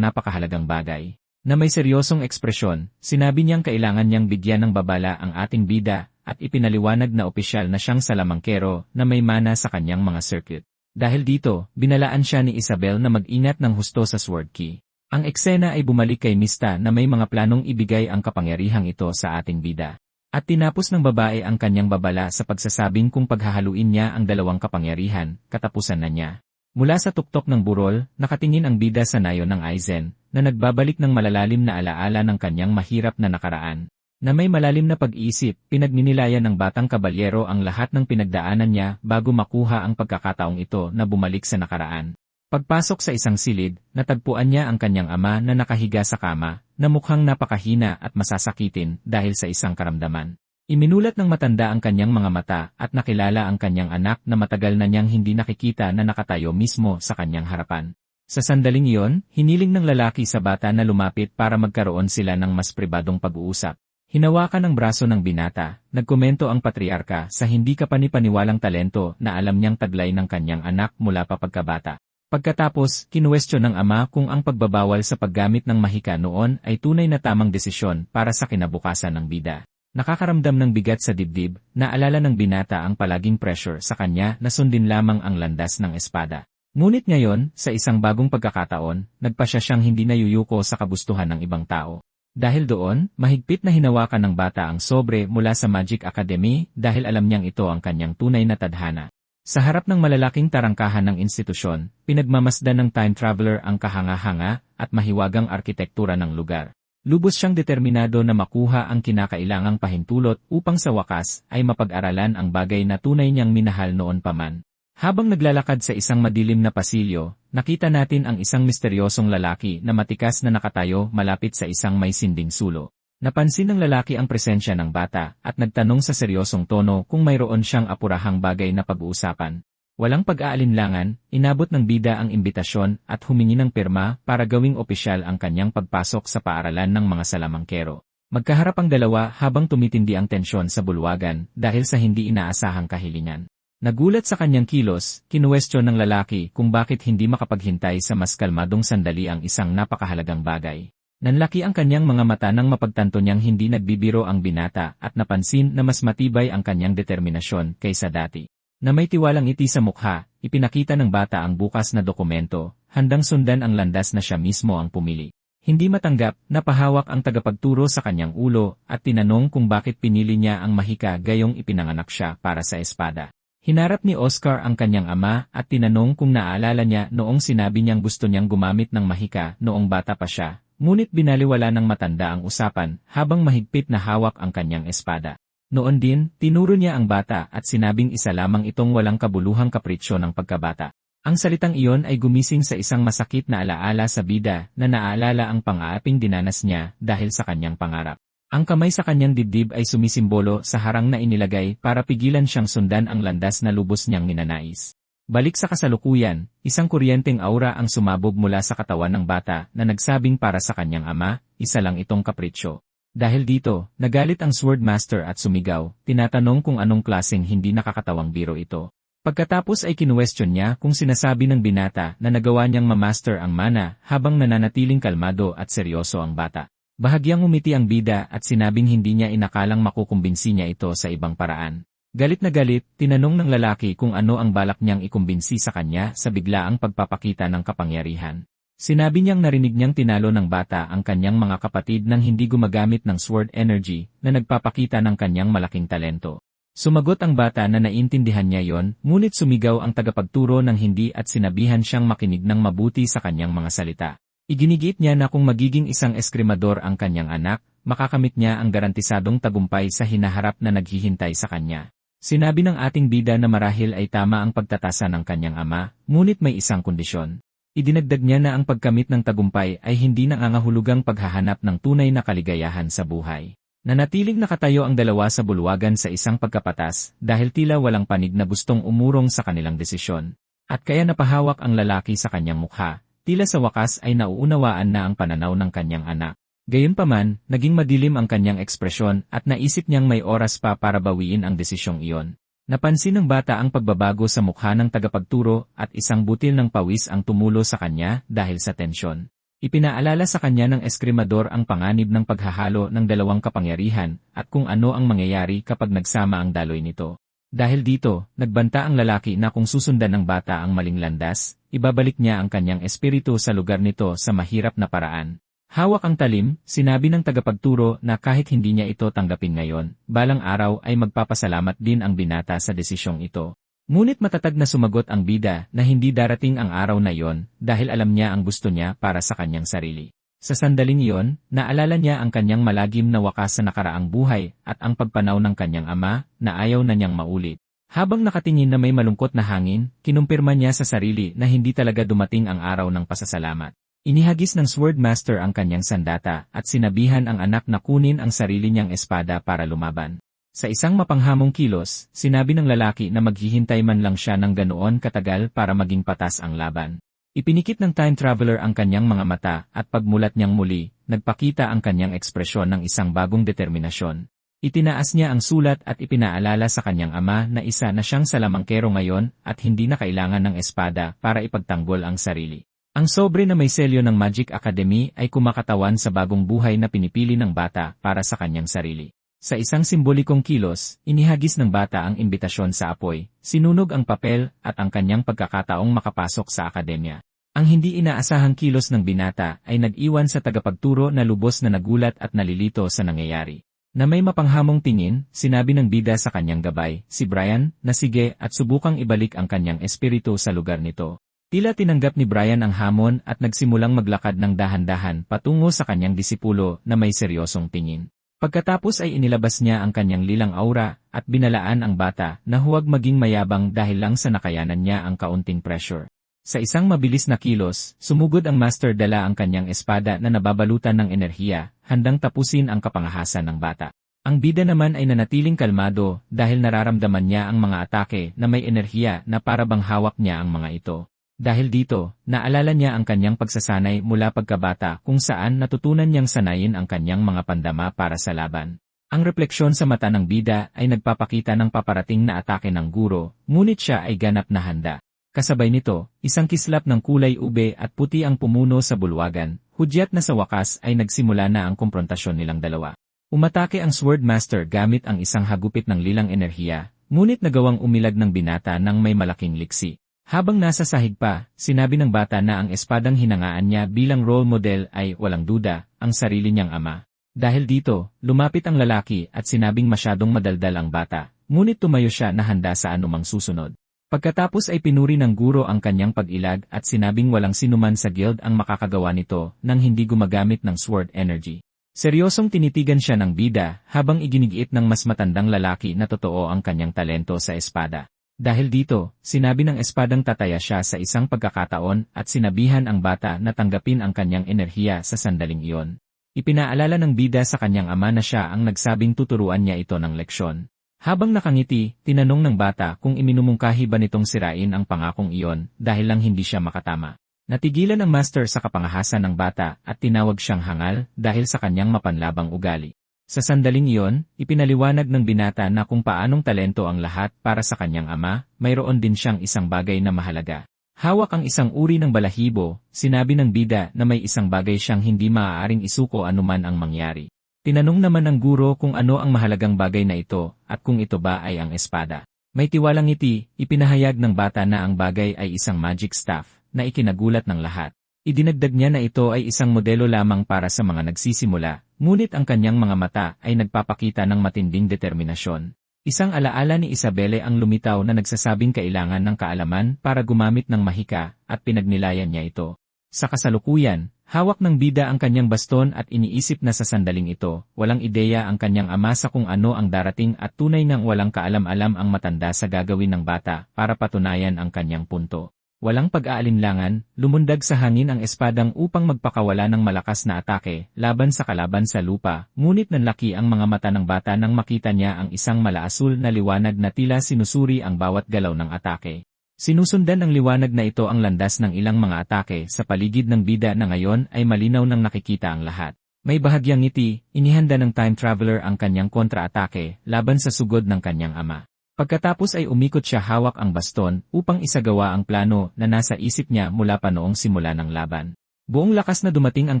napakahalagang bagay. Na may seryosong ekspresyon, sinabi niyang kailangan niyang bigyan ng babala ang ating bida, at ipinaliwanag na opisyal na siyang salamangkero na may mana sa kanyang mga circuit. Dahil dito, binalaan siya ni Isabel na mag-ingat ng husto sa sword key. Ang eksena ay bumalik kay Mista na may mga planong ibigay ang kapangyarihang ito sa ating bida. At tinapos ng babae ang kanyang babala sa pagsasabing kung paghahaluin niya ang dalawang kapangyarihan, katapusan na niya. Mula sa tuktok ng burol, nakatingin ang bida sa nayo ng Aizen, na nagbabalik ng malalalim na alaala ng kanyang mahirap na nakaraan. Na may malalim na pag-iisip, pinagninilayan ng batang kabalyero ang lahat ng pinagdaanan niya bago makuha ang pagkakataong ito na bumalik sa nakaraan. Pagpasok sa isang silid, natagpuan niya ang kanyang ama na nakahiga sa kama, na mukhang napakahina at masasakitin dahil sa isang karamdaman. Iminulat ng matanda ang kanyang mga mata at nakilala ang kanyang anak na matagal na niyang hindi nakikita na nakatayo mismo sa kanyang harapan. Sa sandaling iyon, hiniling ng lalaki sa bata na lumapit para magkaroon sila ng mas pribadong pag-uusap. Hinawakan ang braso ng binata, nagkomento ang patriarka sa hindi kapanipaniwalang talento na alam niyang taglay ng kanyang anak mula pa pagkabata. Pagkatapos, kinuwestiyon ng ama kung ang pagbabawal sa paggamit ng mahika noon ay tunay na tamang desisyon para sa kinabukasan ng bida. Nakakaramdam ng bigat sa dibdib, naalala ng binata ang palaging pressure sa kanya na sundin lamang ang landas ng espada. Ngunit ngayon, sa isang bagong pagkakataon, nagpasya siyang hindi nayuyuko sa kagustuhan ng ibang tao. Dahil doon, mahigpit na hinawakan ng bata ang sobre mula sa Magic Academy dahil alam niyang ito ang kanyang tunay na tadhana. Sa harap ng malalaking tarangkahan ng institusyon, pinagmamasdan ng time traveler ang kahanga-hanga at mahiwagang arkitektura ng lugar. Lubos siyang determinado na makuha ang kinakailangang pahintulot upang sa wakas ay mapag-aralan ang bagay na tunay niyang minahal noon pa man. Habang naglalakad sa isang madilim na pasilyo, nakita natin ang isang misteryosong lalaki na matikas na nakatayo malapit sa isang may sinding sulo. Napansin ng lalaki ang presensya ng bata at nagtanong sa seryosong tono kung mayroon siyang apurahang bagay na pag-uusapan. Walang pag-aalinlangan, inabot ng bida ang imbitasyon at humingi ng pirma para gawing opisyal ang kanyang pagpasok sa paaralan ng mga salamangkero. Magkaharap ang dalawa habang tumitindi ang tensyon sa bulwagan dahil sa hindi inaasahang kahilingan. Nagulat sa kanyang kilos, kinuwestiyon ng lalaki kung bakit hindi makapaghintay sa mas kalmadong sandali ang isang napakahalagang bagay. Nanlaki ang kanyang mga mata nang mapagtanto niyang hindi nagbibiro ang binata at napansin na mas matibay ang kanyang determinasyon kaysa dati. Na may tiwalang ngiti sa mukha, ipinakita ng bata ang bukas na dokumento, handang sundan ang landas na siya mismo ang pumili. Hindi matanggap, napahawak ang tagapagturo sa kanyang ulo at tinanong kung bakit pinili niya ang mahika gayong ipinanganak siya para sa espada. Hinarap ni Oscar ang kanyang ama at tinanong kung naaalala niya noong sinabi niyang gusto niyang gumamit ng mahika noong bata pa siya, ngunit binaliwala ng matanda ang usapan habang mahigpit na hawak ang kanyang espada. Noon din, tinuro niya ang bata at sinabing isa lamang itong walang kabuluhang kapritsyo ng pagkabata. Ang salitang iyon ay gumising sa isang masakit na alaala sa bida na naaalala ang pang-aaping dinanas niya dahil sa kanyang pangarap. Ang kamay sa kanyang dibdib ay sumisimbolo sa harang na inilagay para pigilan siyang sundan ang landas na lubos niyang ninanais. Balik sa kasalukuyan, isang kuryenteng aura ang sumabog mula sa katawan ng bata na nagsabing para sa kanyang ama, isa lang itong kapritsyo. Dahil dito, nagalit ang Swordmaster at sumigaw, tinatanong kung anong klaseng hindi nakakatawang biro ito. Pagkatapos ay kinuwestiyon niya kung sinasabi ng binata na nagawa niyang mamaster ang mana habang nananatiling kalmado at seryoso ang bata. Bahagyang umiti ang bida at sinabing hindi niya inakalang makukumbinsi niya ito sa ibang paraan. Galit na galit, tinanong ng lalaki kung ano ang balak niyang ikumbinsi sa kanya sa biglaang pagpapakita ng kapangyarihan. Sinabi niyang narinig niyang tinalo ng bata ang kanyang mga kapatid nang hindi gumagamit ng sword energy na nagpapakita ng kanyang malaking talento. Sumagot ang bata na naintindihan niya yon, ngunit sumigaw ang tagapagturo ng hindi at sinabihan siyang makinig ng mabuti sa kanyang mga salita. Iginigit niya na kung magiging isang eskrimador ang kanyang anak, makakamit niya ang garantisadong tagumpay sa hinaharap na naghihintay sa kanya. Sinabi ng ating bida na marahil ay tama ang pagtatasa ng kanyang ama, ngunit may isang kondisyon. Idinagdag niya na ang pagkamit ng tagumpay ay hindi nangangahulugang paghahanap ng tunay na kaligayahan sa buhay. Nanatiling nakatayo ang dalawa sa bulwagan sa isang pagkapatas dahil tila walang panig na gustong umurong sa kanilang desisyon. At kaya napahawak ang lalaki sa kanyang mukha, tila sa wakas ay nauunawaan na ang pananaw ng kanyang anak. Gayunpaman, naging madilim ang kanyang ekspresyon at naisip niyang may oras pa para bawiin ang desisyong iyon. Napansin ng bata ang pagbabago sa mukha ng tagapagturo at isang butil ng pawis ang tumulo sa kanya dahil sa tensyon. Ipinaalala sa kanya ng eskrimador ang panganib ng paghahalo ng dalawang kapangyarihan at kung ano ang mangyayari kapag nagsama ang daloy nito. Dahil dito, nagbanta ang lalaki na kung susundan ng bata ang maling landas, ibabalik niya ang kanyang espiritu sa lugar nito sa mahirap na paraan. Hawak ang talim, sinabi ng tagapagturo na kahit hindi niya ito tanggapin ngayon, balang araw ay magpapasalamat din ang binata sa desisyong ito. Ngunit matatag na sumagot ang bida na hindi darating ang araw na iyon dahil alam niya ang gusto niya para sa kanyang sarili. Sa sandaling iyon, naalala niya ang kanyang malagim na wakas sa nakaraang buhay at ang pagpanaw ng kanyang ama na ayaw na niyang maulit. Habang nakatingin na may malungkot na hangin, kinumpirma niya sa sarili na hindi talaga dumating ang araw ng pasasalamat. Inihagis ng Swordmaster ang kanyang sandata at sinabihan ang anak na kunin ang sarili niyang espada para lumaban. Sa isang mapanghamong kilos, sinabi ng lalaki na maghihintay man lang siya ng ganoon katagal para maging patas ang laban. Ipinikit ng time traveler ang kanyang mga mata at pagmulat niyang muli, nagpakita ang kanyang ekspresyon ng isang bagong determinasyon. Itinaas niya ang sulat at ipinaalala sa kanyang ama na isa na siyang salamangkero ngayon at hindi na kailangan ng espada para ipagtanggol ang sarili. Ang sobre na may selyo ng Magic Academy ay kumakatawan sa bagong buhay na pinipili ng bata para sa kanyang sarili. Sa isang simbolikong kilos, inihagis ng bata ang imbitasyon sa apoy, sinunog ang papel at ang kanyang pagkakataong makapasok sa akademya. Ang hindi inaasahang kilos ng binata ay nag-iwan sa tagapagturo na lubos na nagulat at nalilito sa nangyayari. Na may mapanghamong tingin, sinabi ng bida sa kanyang gabay, si Brian, na sige at subukang ibalik ang kanyang espiritu sa lugar nito. Tila tinanggap ni Brian ang hamon at nagsimulang maglakad ng dahan-dahan patungo sa kanyang disipulo na may seryosong tingin. Pagkatapos ay inilabas niya ang kanyang lilang aura at binalaan ang bata na huwag maging mayabang dahil lang sa nakayanan niya ang kaunting pressure. Sa isang mabilis na kilos, sumugod ang master dala ang kanyang espada na nababalutan ng enerhiya, handang tapusin ang kapangahasan ng bata. Ang bida naman ay nanatiling kalmado dahil nararamdaman niya ang mga atake na may enerhiya na parabang hawak niya ang mga ito. Dahil dito, naalala niya ang kanyang pagsasanay mula pagkabata kung saan natutunan niyang sanayin ang kanyang mga pandama para sa laban. Ang refleksyon sa mata ng bida ay nagpapakita ng paparating na atake ng guro, ngunit siya ay ganap na handa. Kasabay nito, isang kislap ng kulay ube at puti ang pumuno sa bulwagan, hudyat na sa wakas ay nagsimula na ang komprontasyon nilang dalawa. Umatake ang Swordmaster gamit ang isang hagupit ng lilang enerhiya, ngunit nagawang umilag ng binata ng may malaking liksi. Habang nasa sahig pa, sinabi ng bata na ang espadang hinangaan niya bilang role model ay, walang duda, ang sarili niyang ama. Dahil dito, lumapit ang lalaki at sinabing masyadong madaldal ang bata, ngunit tumayo siya na handa sa anumang susunod. Pagkatapos ay pinuri ng guro ang kanyang pag-ilag at sinabing walang sinuman sa guild ang makakagawa nito nang hindi gumagamit ng sword energy. Seryosong tinitigan siya ng bida habang iginigiit ng mas matandang lalaki na totoo ang kanyang talento sa espada. Dahil dito, sinabi ng espadang tataya siya sa isang pagkakataon at sinabihan ang bata na tanggapin ang kanyang enerhiya sa sandaling iyon. Ipinaalala ng bida sa kanyang ama na siya ang nagsabing tuturuan niya ito ng leksyon. Habang nakangiti, tinanong ng bata kung iminumungkahi ba nitong sirain ang pangakong iyon dahil lang hindi siya makatama. Natigilan ang master sa kapangahasan ng bata at tinawag siyang hangal dahil sa kanyang mapanlabang ugali. Sa sandaling iyon, ipinaliwanag ng binata na kung paanong talento ang lahat para sa kanyang ama, mayroon din siyang isang bagay na mahalaga. Hawak ang isang uri ng balahibo, sinabi ng bida na may isang bagay siyang hindi maaaring isuko anuman ang mangyari. Tinanong naman ng guro kung ano ang mahalagang bagay na ito at kung ito ba ay ang espada. May tiwalang ngiti, ipinahayag ng bata na ang bagay ay isang magic staff na ikinagulat ng lahat. Idinagdag niya na ito ay isang modelo lamang para sa mga nagsisimula, ngunit ang kanyang mga mata ay nagpapakita ng matinding determinasyon. Isang alaala ni Isabelle ang lumitaw na nagsasabing kailangan ng kaalaman para gumamit ng mahika at pinagnilayan niya ito. Sa kasalukuyan, hawak ng bida ang kanyang baston at iniisip na sa sandaling ito, walang ideya ang kanyang ama sa kung ano ang darating at tunay nang walang kaalam-alam ang matanda sa gagawin ng bata para patunayan ang kanyang punto. Walang pag-aalinlangan, lumundag sa hangin ang espadang upang magpakawala ng malakas na atake laban sa kalaban sa lupa, ngunit nanlaki ang mga mata ng bata nang makita niya ang isang malaasul na liwanag na tila sinusuri ang bawat galaw ng atake. Sinusundan ng liwanag na ito ang landas ng ilang mga atake sa paligid ng bida na ngayon ay malinaw nang nakikita ang lahat. May bahagyang ngiti, inihanda ng time traveler ang kanyang kontra-atake laban sa sugod ng kanyang ama. Pagkatapos ay umikot siya hawak ang baston upang isagawa ang plano na nasa isip niya mula pa noong simula ng laban. Buong lakas na dumating ang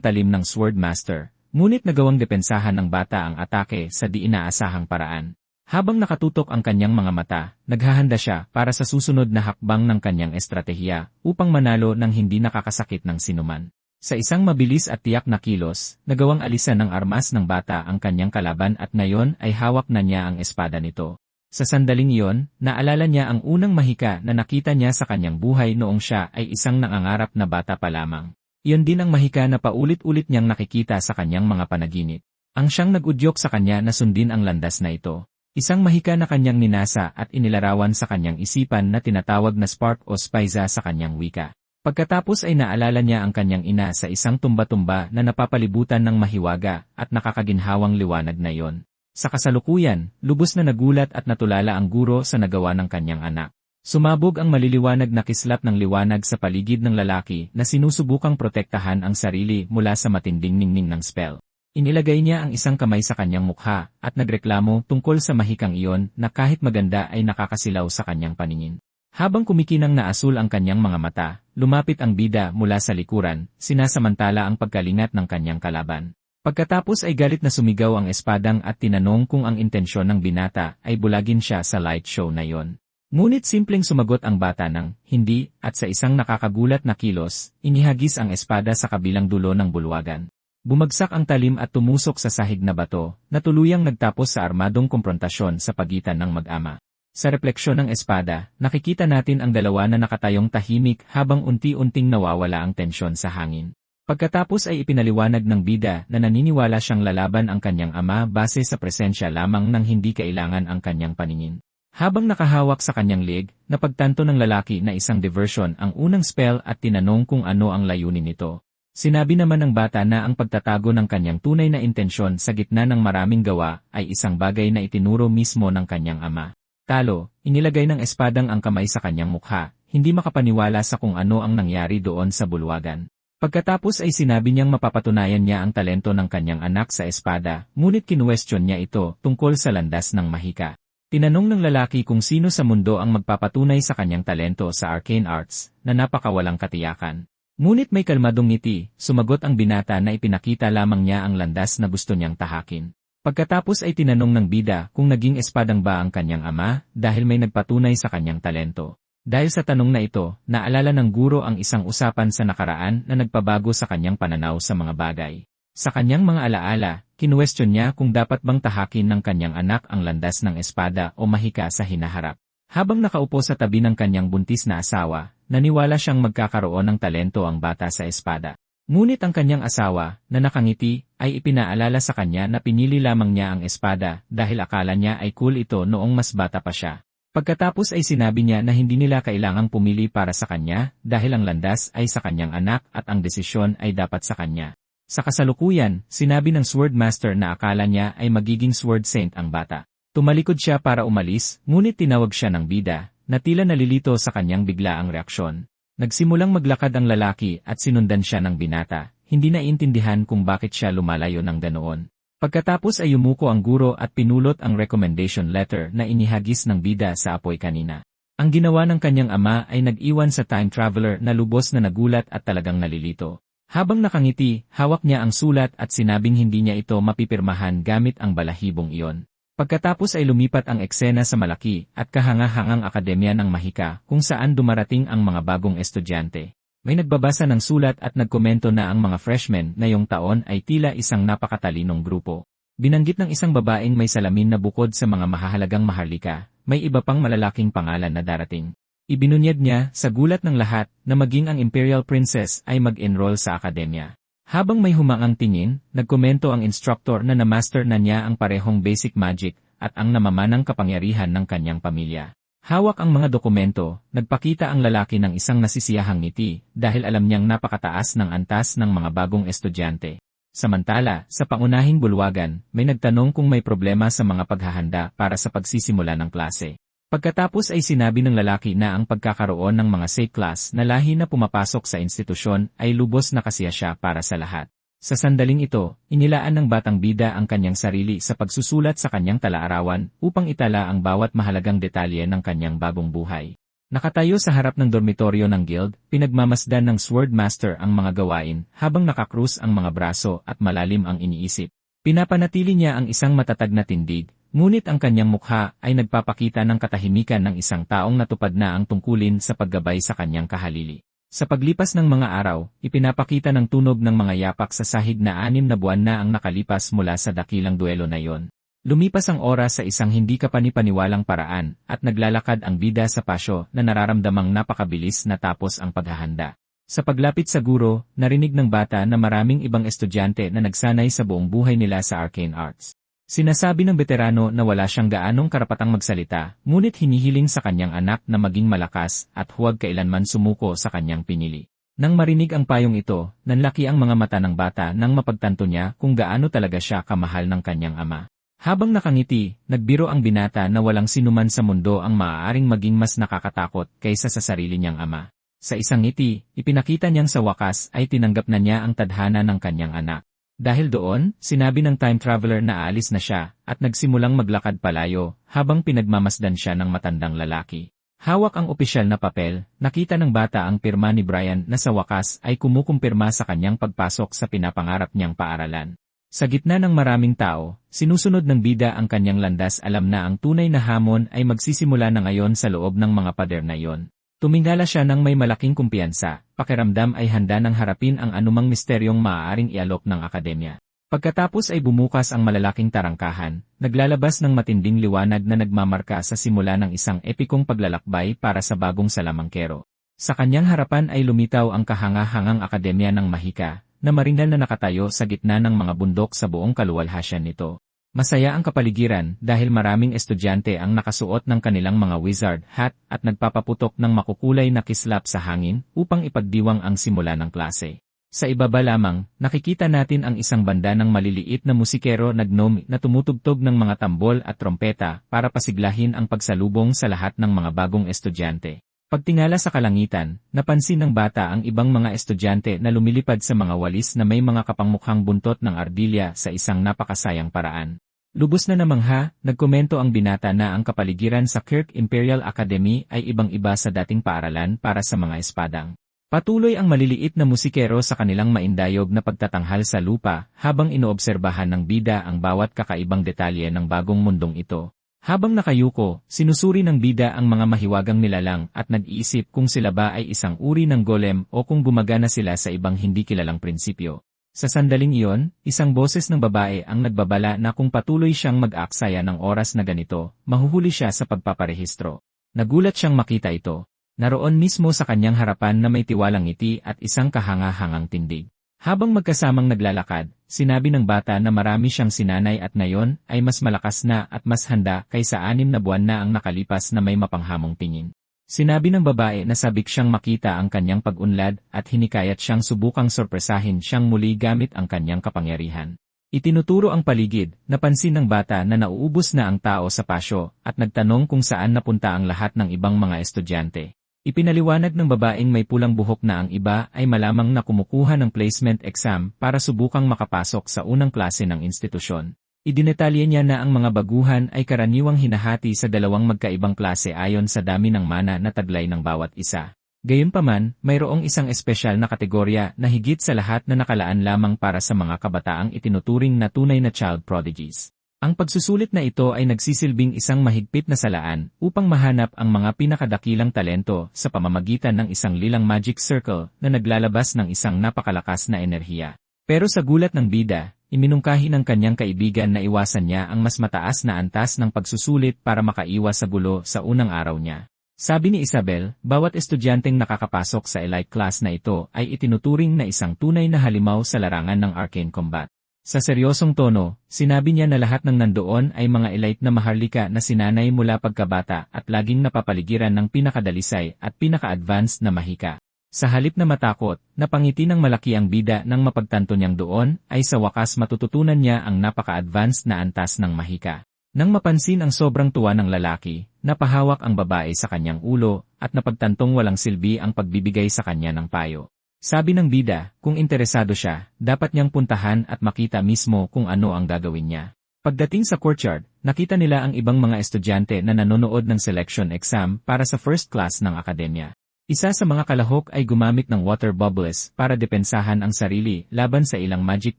talim ng Swordmaster, ngunit nagawang depensahan ng bata ang atake sa di inaasahang paraan. Habang nakatutok ang kanyang mga mata, naghahanda siya para sa susunod na hakbang ng kanyang estratehiya upang manalo ng hindi nakakasakit ng sinuman. Sa isang mabilis at tiyak na kilos, nagawang alisan ng armas ng bata ang kanyang kalaban at ngayon ay hawak na niya ang espada nito. Sa sandaling iyon, naalala niya ang unang mahika na nakita niya sa kanyang buhay noong siya ay isang nangangarap na bata pa lamang. Iyon din ang mahika na paulit-ulit niyang nakikita sa kanyang mga panaginip. Ang siyang nag-udyok sa kanya na sundin ang landas na ito. Isang mahika na kanyang ninasa at inilarawan sa kanyang isipan na tinatawag na spark o spaiza sa kanyang wika. Pagkatapos ay naalala niya ang kanyang ina sa isang tumba-tumba na napapalibutan ng mahiwaga at nakakaginhawang liwanag na iyon. Sa kasalukuyan, lubos na nagulat at natulala ang guro sa nagawa ng kanyang anak. Sumabog ang maliliwanag na kislap ng liwanag sa paligid ng lalaki na sinusubukang protektahan ang sarili mula sa matinding ningning ng spell. Inilagay niya ang isang kamay sa kanyang mukha at nagreklamo tungkol sa mahikang iyon na kahit maganda ay nakakasilaw sa kanyang paningin. Habang kumikinang na asul ang kanyang mga mata, lumapit ang bida mula sa likuran, sinasamantala ang pagkalingat ng kanyang kalaban. Pagkatapos ay galit na sumigaw ang espadang at tinanong kung ang intensyon ng binata ay bulagin siya sa light show na yon. Ngunit simpleng sumagot ang bata ng hindi at sa isang nakakagulat na kilos, inihagis ang espada sa kabilang dulo ng bulwagan. Bumagsak ang talim at tumusok sa sahig na bato, na tuluyang nagtapos sa armadong komprontasyon sa pagitan ng mag-ama. Sa refleksyon ng espada, nakikita natin ang dalawa na nakatayong tahimik habang unti-unting nawawala ang tensyon sa hangin. Pagkatapos ay ipinaliwanag ng bida na naniniwala siyang lalaban ang kanyang ama base sa presensya lamang ng hindi kailangan ang kanyang paningin. Habang nakahawak sa kanyang leg, napagtanto ng lalaki na isang diversion ang unang spell at tinanong kung ano ang layunin nito. Sinabi naman ng bata na ang pagtatago ng kanyang tunay na intensyon sa gitna ng maraming gawa ay isang bagay na itinuro mismo ng kanyang ama. Talo, inilagay ng espadang ang kamay sa kanyang mukha, hindi makapaniwala sa kung ano ang nangyari doon sa bulwagan. Pagkatapos ay sinabi niyang mapapatunayan niya ang talento ng kanyang anak sa espada, ngunit kinuwestiyon niya ito tungkol sa landas ng mahika. Tinanong ng lalaki kung sino sa mundo ang magpapatunay sa kanyang talento sa arcane arts, na napakawalang katiyakan. Ngunit may kalmadong ngiti, sumagot ang binata na ipinakita lamang niya ang landas na gusto niyang tahakin. Pagkatapos ay tinanong ng bida kung naging espadang ba ang kanyang ama dahil may nagpatunay sa kanyang talento. Dahil sa tanong na ito, naalala ng guro ang isang usapan sa nakaraan na nagpabago sa kanyang pananaw sa mga bagay. Sa kanyang mga alaala, kinuwestiyon niya kung dapat bang tahakin ng kanyang anak ang landas ng espada o mahika sa hinaharap. Habang nakaupo sa tabi ng kanyang buntis na asawa, naniwala siyang magkakaroon ng talento ang bata sa espada. Ngunit ang kanyang asawa, na nakangiti, ay ipinaalala sa kanya na pinili lamang niya ang espada dahil akala niya ay cool ito noong mas bata pa siya. Pagkatapos ay sinabi niya na hindi nila kailangang pumili para sa kanya dahil ang landas ay sa kanyang anak at ang desisyon ay dapat sa kanya. Sa kasalukuyan, sinabi ng Swordmaster na akala niya ay magiging Sword Saint ang bata. Tumalikod siya para umalis, ngunit tinawag siya ng bida, na tila nalilito sa kanyang biglaang reaksyon. Nagsimulang maglakad ang lalaki at sinundan siya ng binata, hindi naiintindihan kung bakit siya lumalayo ng ganoon. Pagkatapos ay yumuko ang guro at pinulot ang recommendation letter na inihagis ng bida sa apoy kanina. Ang ginawa ng kanyang ama ay nag-iwan sa time traveler na lubos na nagulat at talagang nalilito. Habang nakangiti, hawak niya ang sulat at sinabing hindi niya ito mapipirmahan gamit ang balahibong iyon. Pagkatapos ay lumipat ang eksena sa malaki at kahanga-hangang akademya ng mahika kung saan dumarating ang mga bagong estudyante. May nagbabasa ng sulat at nagkomento na ang mga freshmen ngayong taon ay tila isang napakatalinong grupo. Binanggit ng isang babaeng may salamin na bukod sa mga mahahalagang maharlika, may iba pang malalaking pangalan na darating. Ibinunyag niya, sa gulat ng lahat, na maging ang Imperial Princess ay mag-enroll sa akademya. Habang may humaang tingin, nagkomento ang instructor na na-master na niya ang parehong basic magic at ang namamanang kapangyarihan ng kanyang pamilya. Hawak ang mga dokumento, nagpakita ang lalaki ng isang nasisiyahang ngiti dahil alam niyang napakataas ng antas ng mga bagong estudyante. Samantala, sa pangunahing bulwagan, may nagtanong kung may problema sa mga paghahanda para sa pagsisimula ng klase. Pagkatapos ay sinabi ng lalaki na ang pagkakaroon ng mga safe class na lahi na pumapasok sa institusyon ay lubos na kasiya siya para sa lahat. Sa sandaling ito, inilaan ng batang bida ang kanyang sarili sa pagsusulat sa kanyang talaarawan upang itala ang bawat mahalagang detalye ng kanyang bagong buhay. Nakatayo sa harap ng dormitoryo ng guild, pinagmamasdan ng Swordmaster ang mga gawain habang nakakrus ang mga braso at malalim ang iniisip. Pinapanatili niya ang isang matatag na tindig, ngunit ang kanyang mukha ay nagpapakita ng katahimikan ng isang taong natupad na ang tungkulin sa paggabay sa kanyang kahalili. Sa paglipas ng mga araw, ipinapakita ng tunog ng mga yapak sa sahig na 6 na buwan na ang nakalipas mula sa dakilang duelo na iyon. Lumipas ang oras sa isang hindi kapanipaniwalang paraan, at naglalakad ang bida sa pasyo na nararamdamang napakabilis na tapos ang paghahanda. Sa paglapit sa guro, narinig ng bata na maraming ibang estudyante na nagsanay sa buong buhay nila sa arcane arts. Sinasabi ng veterano na wala siyang gaanong karapatang magsalita, ngunit hinihiling sa kanyang anak na maging malakas at huwag kailanman sumuko sa kanyang pinili. Nang marinig ang payong ito, nanlaki ang mga mata ng bata nang mapagtanto niya kung gaano talaga siya kamahal ng kanyang ama. Habang nakangiti, nagbiro ang binata na walang sinuman sa mundo ang maaaring maging mas nakakatakot kaysa sa sarili niyang ama. Sa isang ngiti, ipinakita niyang sa wakas ay tinanggap na niya ang tadhana ng kanyang anak. Dahil doon, sinabi ng time traveler na aalis na siya, at nagsimulang maglakad palayo, habang pinagmamasdan siya ng matandang lalaki. Hawak ang opisyal na papel, nakita ng bata ang pirma ni Brian na sa wakas ay kumukumpirma sa kanyang pagpasok sa pinapangarap niyang paaralan. Sa gitna ng maraming tao, sinusunod ng bida ang kanyang landas, alam na ang tunay na hamon ay magsisimula na ngayon sa loob ng mga pader na iyon. Tumingala siya ng may malaking kumpiyansa, pakiramdam ay handa ng harapin ang anumang misteryong maaaring ialok ng akademya. Pagkatapos ay bumukas ang malalaking tarangkahan, naglalabas ng matinding liwanag na nagmamarka sa simula ng isang epikong paglalakbay para sa bagong salamangkero. Sa kanyang harapan ay lumitaw ang kahanga-hangang akademya ng Mahika, na maringal na nakatayo sa gitna ng mga bundok sa buong kaluwalhasyan nito. Masaya ang kapaligiran dahil maraming estudyante ang nakasuot ng kanilang mga wizard hat at nagpapaputok ng makukulay na kislap sa hangin upang ipagdiwang ang simula ng klase. Sa ibaba lamang, nakikita natin ang isang banda ng maliliit na musikero na gnome na tumutugtog ng mga tambol at trompeta para pasiglahin ang pagsalubong sa lahat ng mga bagong estudyante. Pagtingala sa kalangitan, napansin ng bata ang ibang mga estudyante na lumilipad sa mga walis na may mga kapangmukhang buntot ng ardilya sa isang napakasayang paraan. Lubos na namangha, nagkomento ang binata na ang kapaligiran sa Kirk Imperial Academy ay ibang-iba sa dating paaralan para sa mga espadang. Patuloy ang maliliit na musikero sa kanilang maindayog na pagtatanghal sa lupa habang inoobserbahan ng bida ang bawat kakaibang detalye ng bagong mundong ito. Habang nakayuko, sinusuri ng bida ang mga mahiwagang nilalang at nag-iisip kung sila ba ay isang uri ng golem o kung gumagana sila sa ibang hindi kilalang prinsipyo. Sa sandaling iyon, isang boses ng babae ang nagbabala na kung patuloy siyang mag-aaksaya ng oras na ganito, mahuhuli siya sa pagpaparehistro. Nagulat siyang makita ito. Naroon mismo sa kanyang harapan na may tiwalang ngiti at isang kahanga-hangang tindig. Habang magkasamang naglalakad, sinabi ng bata na marami siyang sinanay at ngayon ay mas malakas na at mas handa kaysa 6 na buwan na ang nakalipas na may mapanghamong tingin. Sinabi ng babae na sabik siyang makita ang kanyang pag-unlad at hinikayat siyang subukang sorpresahin siyang muli gamit ang kanyang kapangyarihan. Itinuturo ang paligid, napansin ng bata na nauubos na ang tao sa pasyo at nagtanong kung saan napunta ang lahat ng ibang mga estudyante. Ipinaliwanag ng babaeng may pulang buhok na ang iba ay malamang na kumukuha ng placement exam para subukang makapasok sa unang klase ng institusyon. Idinetalye niya na ang mga baguhan ay karaniwang hinahati sa 2 magkaibang klase ayon sa dami ng mana na taglay ng bawat isa. Gayunpaman, mayroong isang espesyal na kategorya na higit sa lahat na nakalaan lamang para sa mga kabataang itinuturing na tunay na child prodigies. Ang pagsusulit na ito ay nagsisilbing isang mahigpit na salaan upang mahanap ang mga pinakadakilang talento sa pamamagitan ng isang lilang magic circle na naglalabas ng isang napakalakas na enerhiya. Pero sa gulat ng bida, iminungkahi ng kanyang kaibigan na iwasan niya ang mas mataas na antas ng pagsusulit para makaiwas sa gulo sa unang araw niya. Sabi ni Isabel, bawat estudyanteng nakakapasok sa elite class na ito ay itinuturing na isang tunay na halimaw sa larangan ng arcane combat. Sa seryosong tono, sinabi niya na lahat ng nandoon ay mga elite na maharlika na sinanay mula pagkabata at laging napapaligiran ng pinakadalisay at pinaka-advanced na mahika. Sa halip na matakot, napangiti ng malaki ang bida nang mapagtanto niyang doon ay sa wakas matututunan niya ang napaka-advanced na antas ng mahika. Nang mapansin ang sobrang tuwa ng lalaki, napahawak ang babae sa kanyang ulo at napagtantong walang silbi ang pagbibigay sa kanya ng payo. Sabi ng bida, kung interesado siya, dapat niyang puntahan at makita mismo kung ano ang gagawin niya. Pagdating sa courtyard, nakita nila ang ibang mga estudyante na nanonood ng selection exam para sa first class ng akademya. Isa sa mga kalahok ay gumamit ng water bubbles para depensahan ang sarili laban sa ilang magic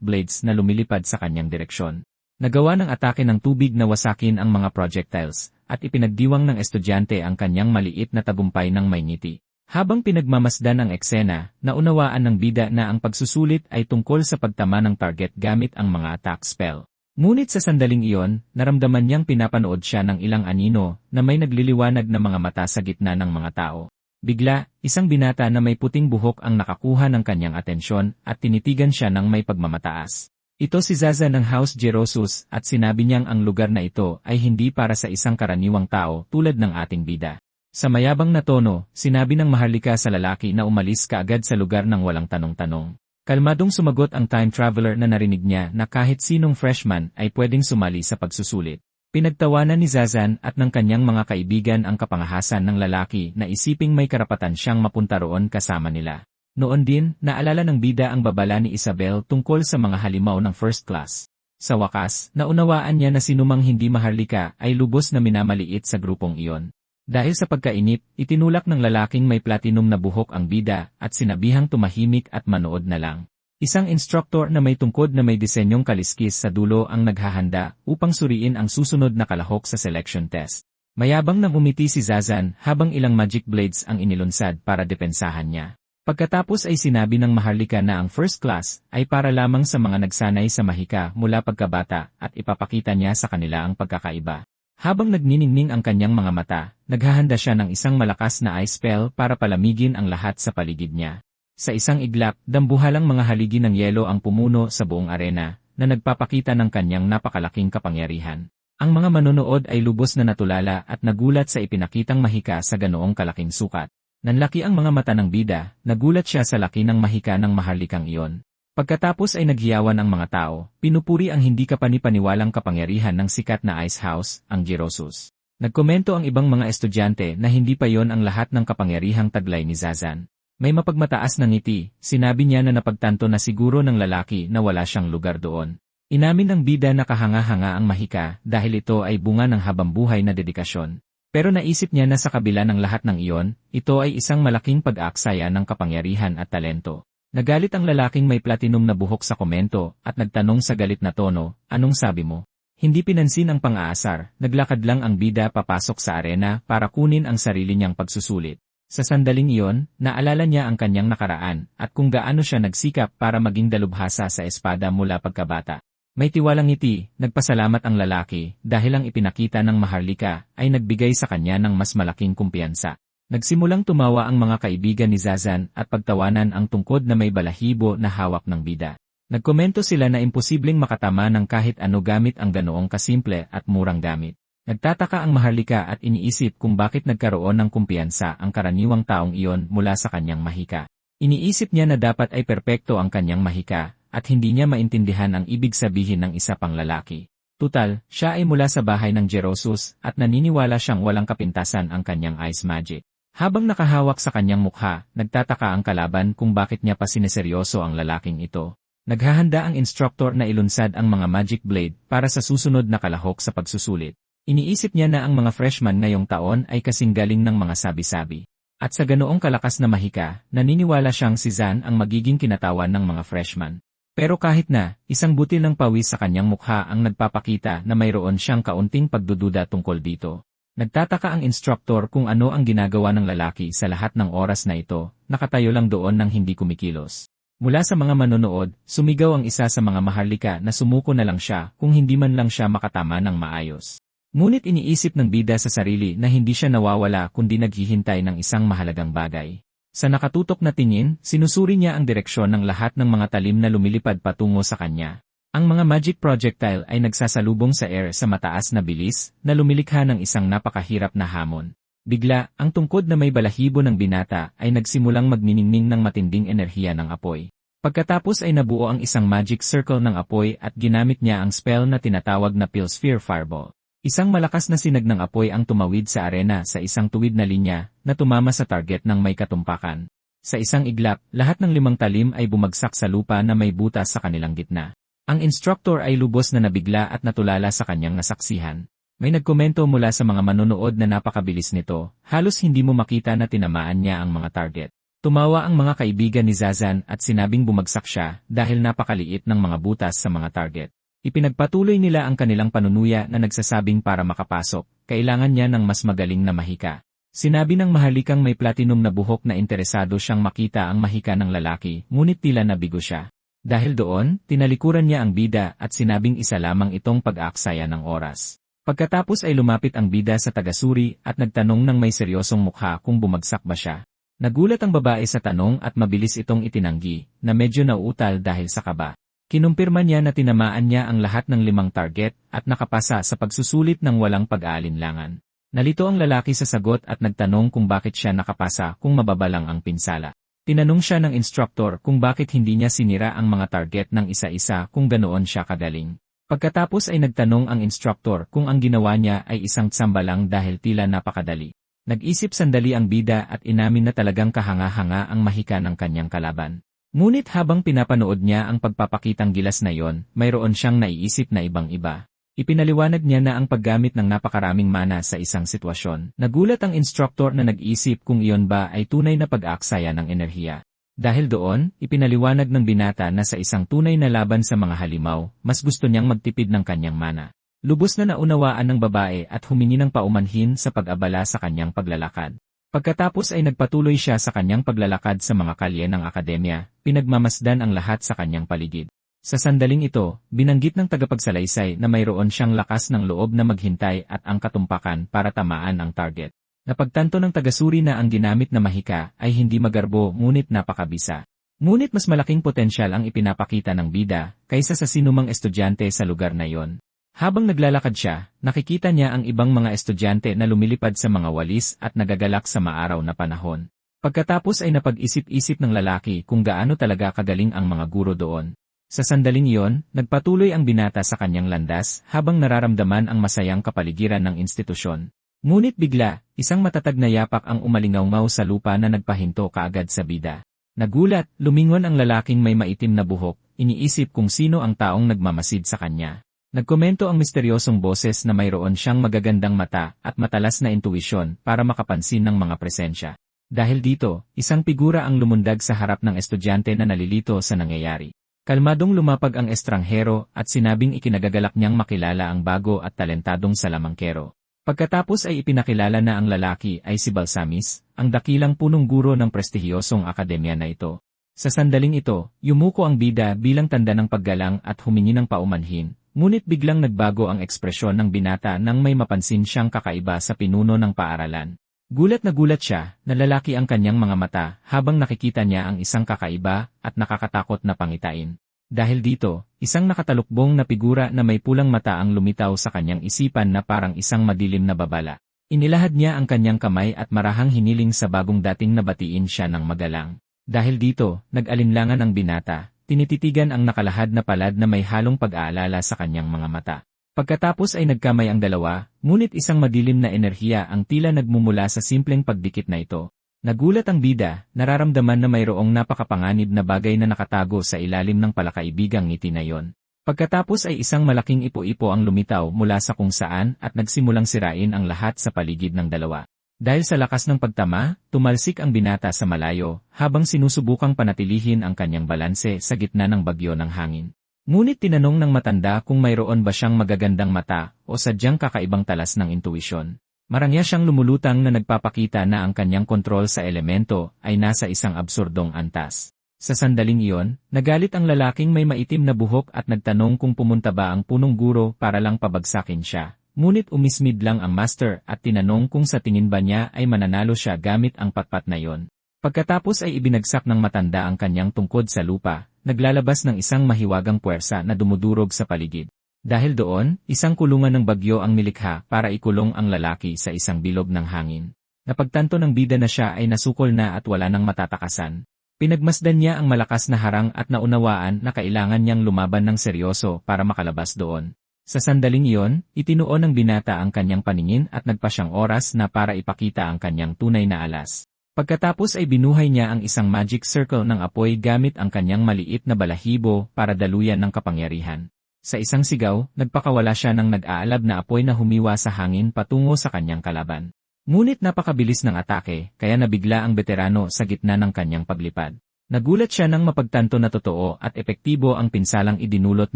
blades na lumilipad sa kanyang direksyon. Nagawa ng atake ng tubig na wasakin ang mga projectiles, at ipinagdiwang ng estudyante ang kanyang maliit na tagumpay ng may ngiti. Habang pinagmamasdan ang eksena, naunawaan ng bida na ang pagsusulit ay tungkol sa pagtama ng target gamit ang mga attack spell. Ngunit sa sandaling iyon, naramdaman niyang pinapanood siya ng ilang anino na may nagliliwanag na mga mata sa gitna ng mga tao. Bigla, isang binata na may puting buhok ang nakakuha ng kanyang atensyon at tinitigan siya ng may pagmamataas. Ito si Zaza ng House Gerosus at sinabi niyang ang lugar na ito ay hindi para sa isang karaniwang tao tulad ng ating bida. Sa mayabang na tono, sinabi ng maharlika sa lalaki na umalis kaagad sa lugar ng walang tanong-tanong. Kalmadong sumagot ang time traveler na narinig niya na kahit sinong freshman ay pwedeng sumali sa pagsusulit. Pinagtawanan ni Zazan at ng kanyang mga kaibigan ang kapangahasan ng lalaki na isiping may karapatan siyang mapunta roon kasama nila. Noon din, naalala ng bida ang babala ni Isabel tungkol sa mga halimaw ng first class. Sa wakas, naunawaan niya na sinumang hindi maharlika ay lubos na minamaliit sa grupong iyon. Dahil sa pagkainip, itinulak ng lalaking may platinum na buhok ang bida at sinabihang tumahimik at manood na lang. Isang instructor na may tungkod na may disenyong kaliskis sa dulo ang naghahanda upang suriin ang susunod na kalahok sa selection test. Mayabang nang umiti si Zazan habang ilang magic blades ang inilunsad para depensahan niya. Pagkatapos ay sinabi ng maharlika na ang first class ay para lamang sa mga nagsanay sa mahika mula pagkabata at ipapakita niya sa kanila ang pagkakaiba. Habang nagniningning ang kanyang mga mata, naghahanda siya ng isang malakas na ice spell para palamigin ang lahat sa paligid niya. Sa isang iglap, dambuhalang mga haligi ng yelo ang pumuno sa buong arena, na nagpapakita ng kanyang napakalaking kapangyarihan. Ang mga manonood ay lubos na natulala at nagulat sa ipinakitang mahika sa ganoong kalaking sukat. Nanlaki ang mga mata ng bida, nagulat siya sa laki ng mahika ng maharlikang iyon. Pagkatapos ay naghiyawan ang mga tao, pinupuri ang hindi kapanipaniwalang kapangyarihan ng sikat na ice house, ang Gerosus. Nagkomento ang ibang mga estudyante na hindi pa yon ang lahat ng kapangyarihang taglay ni Zazan. May mapagmataas na ngiti, sinabi niya na napagtanto na siguro ng lalaki na wala siyang lugar doon. Inamin ng bida na kahanga-hanga ang mahika dahil ito ay bunga ng habambuhay na dedikasyon. Pero naisip niya na sa kabila ng lahat ng iyon, ito ay isang malaking pag-aaksaya ng kapangyarihan at talento. Nagalit ang lalaking may platinum na buhok sa komento at nagtanong sa galit na tono, "Anong sabi mo?" Hindi pinansin ang pang-aasar, naglakad lang ang bida papasok sa arena para kunin ang sarili niyang pagsusulit. Sa sandaling iyon, naalala niya ang kanyang nakaraan at kung gaano siya nagsikap para maging dalubhasa sa espada mula pagkabata. May tiwalang ngiti, nagpasalamat ang lalaki dahil ang ipinakita ng maharlika ay nagbigay sa kanya ng mas malaking kumpiyansa. Nagsimulang tumawa ang mga kaibigan ni Zazan at pagtawanan ang tungkod na may balahibo na hawak ng bida. Nagkomento sila na imposibleng makatama ng kahit ano gamit ang ganoong kasimple at murang gamit. Nagtataka ang maharlika at iniisip kung bakit nagkaroon ng kumpiyansa ang karaniwang taong iyon mula sa kanyang mahika. Iniisip niya na dapat ay perpekto ang kanyang mahika at hindi niya maintindihan ang ibig sabihin ng isa pang lalaki. Tutal, siya ay mula sa bahay ng Gerosus at naniniwala siyang walang kapintasan ang kanyang ice magic. Habang nakahawak sa kanyang mukha, nagtataka ang kalaban kung bakit niya pa sineseryoso ang lalaking ito. Naghahanda ang instructor na ilunsad ang mga magic blade para sa susunod na kalahok sa pagsusulit. Iniisip niya na ang mga freshman ngayong taon ay kasing galing ng mga sabi-sabi. At sa ganoong kalakas na mahika, naniniwala siyang si Zan ang magiging kinatawan ng mga freshman. Pero kahit na, isang butil ng pawis sa kanyang mukha ang nagpapakita na mayroon siyang kaunting pagdududa tungkol dito. Nagtataka ang instructor kung ano ang ginagawa ng lalaki sa lahat ng oras na ito, nakatayo lang doon nang hindi kumikilos. Mula sa mga manonood, sumigaw ang isa sa mga maharlika na sumuko na lang siya kung hindi man lang siya makatama ng maayos. Ngunit iniisip ng bida sa sarili na hindi siya nawawala kundi naghihintay ng isang mahalagang bagay. Sa nakatutok na tingin, sinusuri niya ang direksyon ng lahat ng mga talim na lumilipad patungo sa kanya. Ang mga magic projectile ay nagsasalubong sa air sa mataas na bilis na lumilikha ng isang napakahirap na hamon. Bigla, ang tungkod na may balahibo ng binata ay nagsimulang magniningning ng matinding enerhiya ng apoy. Pagkatapos ay nabuo ang isang magic circle ng apoy at ginamit niya ang spell na tinatawag na Pilsphere Fireball. Isang malakas na sinag ng apoy ang tumawid sa arena sa isang tuwid na linya na tumama sa target ng may katumpakan. Sa isang iglap, lahat ng 5 talim ay bumagsak sa lupa na may butas sa kanilang gitna. Ang instructor ay lubos na nabigla at natulala sa kanyang nasaksihan. May nagkomento mula sa mga manonood na napakabilis nito, halos hindi mo makita na tinamaan niya ang mga target. Tumawa ang mga kaibigan ni Zazan at sinabing bumagsak siya dahil napakaliit ng mga butas sa mga target. Ipinagpatuloy nila ang kanilang panunuya na nagsasabing para makapasok, kailangan niya ng mas magaling na mahika. Sinabi ng mahalikang may platinum na buhok na interesado siyang makita ang mahika ng lalaki, ngunit tila nabigo siya. Dahil doon, tinalikuran niya ang bida at sinabing isa lamang itong pag-aaksaya ng oras. Pagkatapos ay lumapit ang bida sa tagasuri at nagtanong ng may seryosong mukha kung bumagsak ba siya. Nagulat ang babae sa tanong at mabilis itong itinanggi, na medyo nauutal dahil sa kaba. Kinumpirma niya na tinamaan niya ang lahat ng 5 target at nakapasa sa pagsusulit ng walang pag-aalinlangan. Nalito ang lalaki sa sagot at nagtanong kung bakit siya nakapasa kung mababa lang ang pinsala. Tinanong siya ng instructor kung bakit hindi niya sinira ang mga target ng isa-isa kung ganoon siya kagaling. Pagkatapos ay nagtanong ang instructor kung ang ginawa niya ay isang tsamba lang dahil tila napakadali. Nag-isip sandali ang bida at inamin na talagang kahanga-hanga ang mahika ng kanyang kalaban. Ngunit habang pinapanood niya ang pagpapakitang gilas na yon, mayroon siyang naiisip na ibang-iba. Ipinaliwanag niya na ang paggamit ng napakaraming mana sa isang sitwasyon. Nagulat ang instructor na nag-isip kung iyon ba ay tunay na pag-aaksaya ng enerhiya. Dahil doon, ipinaliwanag ng binata na sa isang tunay na laban sa mga halimaw, mas gusto niyang magtipid ng kanyang mana. Lubos na naunawaan ng babae at humingi ng paumanhin sa pag-abala sa kanyang paglalakad. Pagkatapos ay nagpatuloy siya sa kanyang paglalakad sa mga kalye ng akademya, pinagmamasdan ang lahat sa kanyang paligid. Sa sandaling ito, binanggit ng tagapagsalaysay na mayroon siyang lakas ng loob na maghintay at ang katumpakan para tamaan ang target. Napagtanto ng tagasuri na ang ginamit na mahika ay hindi magarbo ngunit napakabisa. Ngunit mas malaking potensyal ang ipinapakita ng bida kaysa sa sinumang estudyante sa lugar na yon. Habang naglalakad siya, nakikita niya ang ibang mga estudyante na lumilipad sa mga walis at nagagalak sa maaraw na panahon. Pagkatapos ay napag-isip-isip ng lalaki kung gaano talaga kagaling ang mga guro doon. Sa sandaling iyon, nagpatuloy ang binata sa kanyang landas habang nararamdaman ang masayang kapaligiran ng institusyon. Ngunit bigla, isang matatag na yapak ang umalingaw-ngaw sa lupa na nagpahinto kaagad sa bida. Nagulat, lumingon ang lalaking may maitim na buhok, iniisip kung sino ang taong nagmamasid sa kanya. Nagkomento ang misteryosong boses na mayroon siyang magagandang mata at matalas na intuwisyon para makapansin ng mga presensya. Dahil dito, isang figura ang lumundag sa harap ng estudyante na nalilito sa nangyayari. Kalmadong lumapag ang estranghero at sinabing ikinagagalak niyang makilala ang bago at talentadong salamangkero. Pagkatapos ay ipinakilala na ang lalaki ay si Balsamis, ang dakilang punong guro ng prestihiyosong akademya na ito. Sa sandaling ito, yumuko ang bida bilang tanda ng paggalang at humingi ng paumanhin, ngunit biglang nagbago ang ekspresyon ng binata nang may mapansin siyang kakaiba sa pinuno ng paaralan. Gulat na gulat siya, na lalaki ang kanyang mga mata habang nakikita niya ang isang kakaiba at nakakatakot na pangitain. Dahil dito, isang nakatalukbong na figura na may pulang mata ang lumitaw sa kanyang isipan na parang isang madilim na babala. Inilahad niya ang kanyang kamay at marahang hiniling sa bagong dating nabatiin siya ng magalang. Dahil dito, nag-alinlangan ang binata, tinititigan ang nakalahad na palad na may halong pag-aalala sa kanyang mga mata. Pagkatapos ay nagkamay ang dalawa, ngunit isang madilim na enerhiya ang tila nagmumula sa simpleng pagdikit na ito. Nagulat ang bida, nararamdaman na mayroong napakapanganib na bagay na nakatago sa ilalim ng palakaibigang ngiti na yon. Pagkatapos ay isang malaking ipo-ipo ang lumitaw mula sa kung saan at nagsimulang sirain ang lahat sa paligid ng dalawa. Dahil sa lakas ng pagtama, tumalsik ang binata sa malayo, habang sinusubukang panatilihin ang kanyang balanse sa gitna ng bagyo ng hangin. Ngunit tinanong ng matanda kung mayroon ba siyang magagandang mata o sadyang kakaibang talas ng intuwisyon. Marangya siyang lumulutang na nagpapakita na ang kanyang kontrol sa elemento ay nasa isang absurdong antas. Sa sandaling iyon, nagalit ang lalaking may maitim na buhok at nagtanong kung pumunta ba ang punong guro para lang pabagsakin siya. Ngunit umismid lang ang master at tinanong kung sa tingin ba niya ay mananalo siya gamit ang patpat na iyon. Pagkatapos ay ibinagsak ng matanda ang kanyang tungkod sa lupa, naglalabas ng isang mahiwagang puwersa na dumudurog sa paligid. Dahil doon, isang kulungan ng bagyo ang nilikha para ikulong ang lalaki sa isang bilog ng hangin. Napagtanto ng bida na siya ay nasukol na at wala nang matatakasan. Pinagmasdan niya ang malakas na harang at naunawaan na kailangan niyang lumaban ng seryoso para makalabas doon. Sa sandaling iyon, itinuon ng binata ang kanyang paningin at nagpa siyang oras na para ipakita ang kanyang tunay na alas. Pagkatapos ay binuhay niya ang isang magic circle ng apoy gamit ang kanyang maliit na balahibo para daluyan ng kapangyarihan. Sa isang sigaw, nagpakawala siya ng nag-aalab na apoy na humiwa sa hangin patungo sa kanyang kalaban. Ngunit napakabilis ng atake, kaya nabigla ang veterano sa gitna ng kanyang paglipad. Nagulat siya nang mapagtanto na totoo at epektibo ang pinsalang idinulot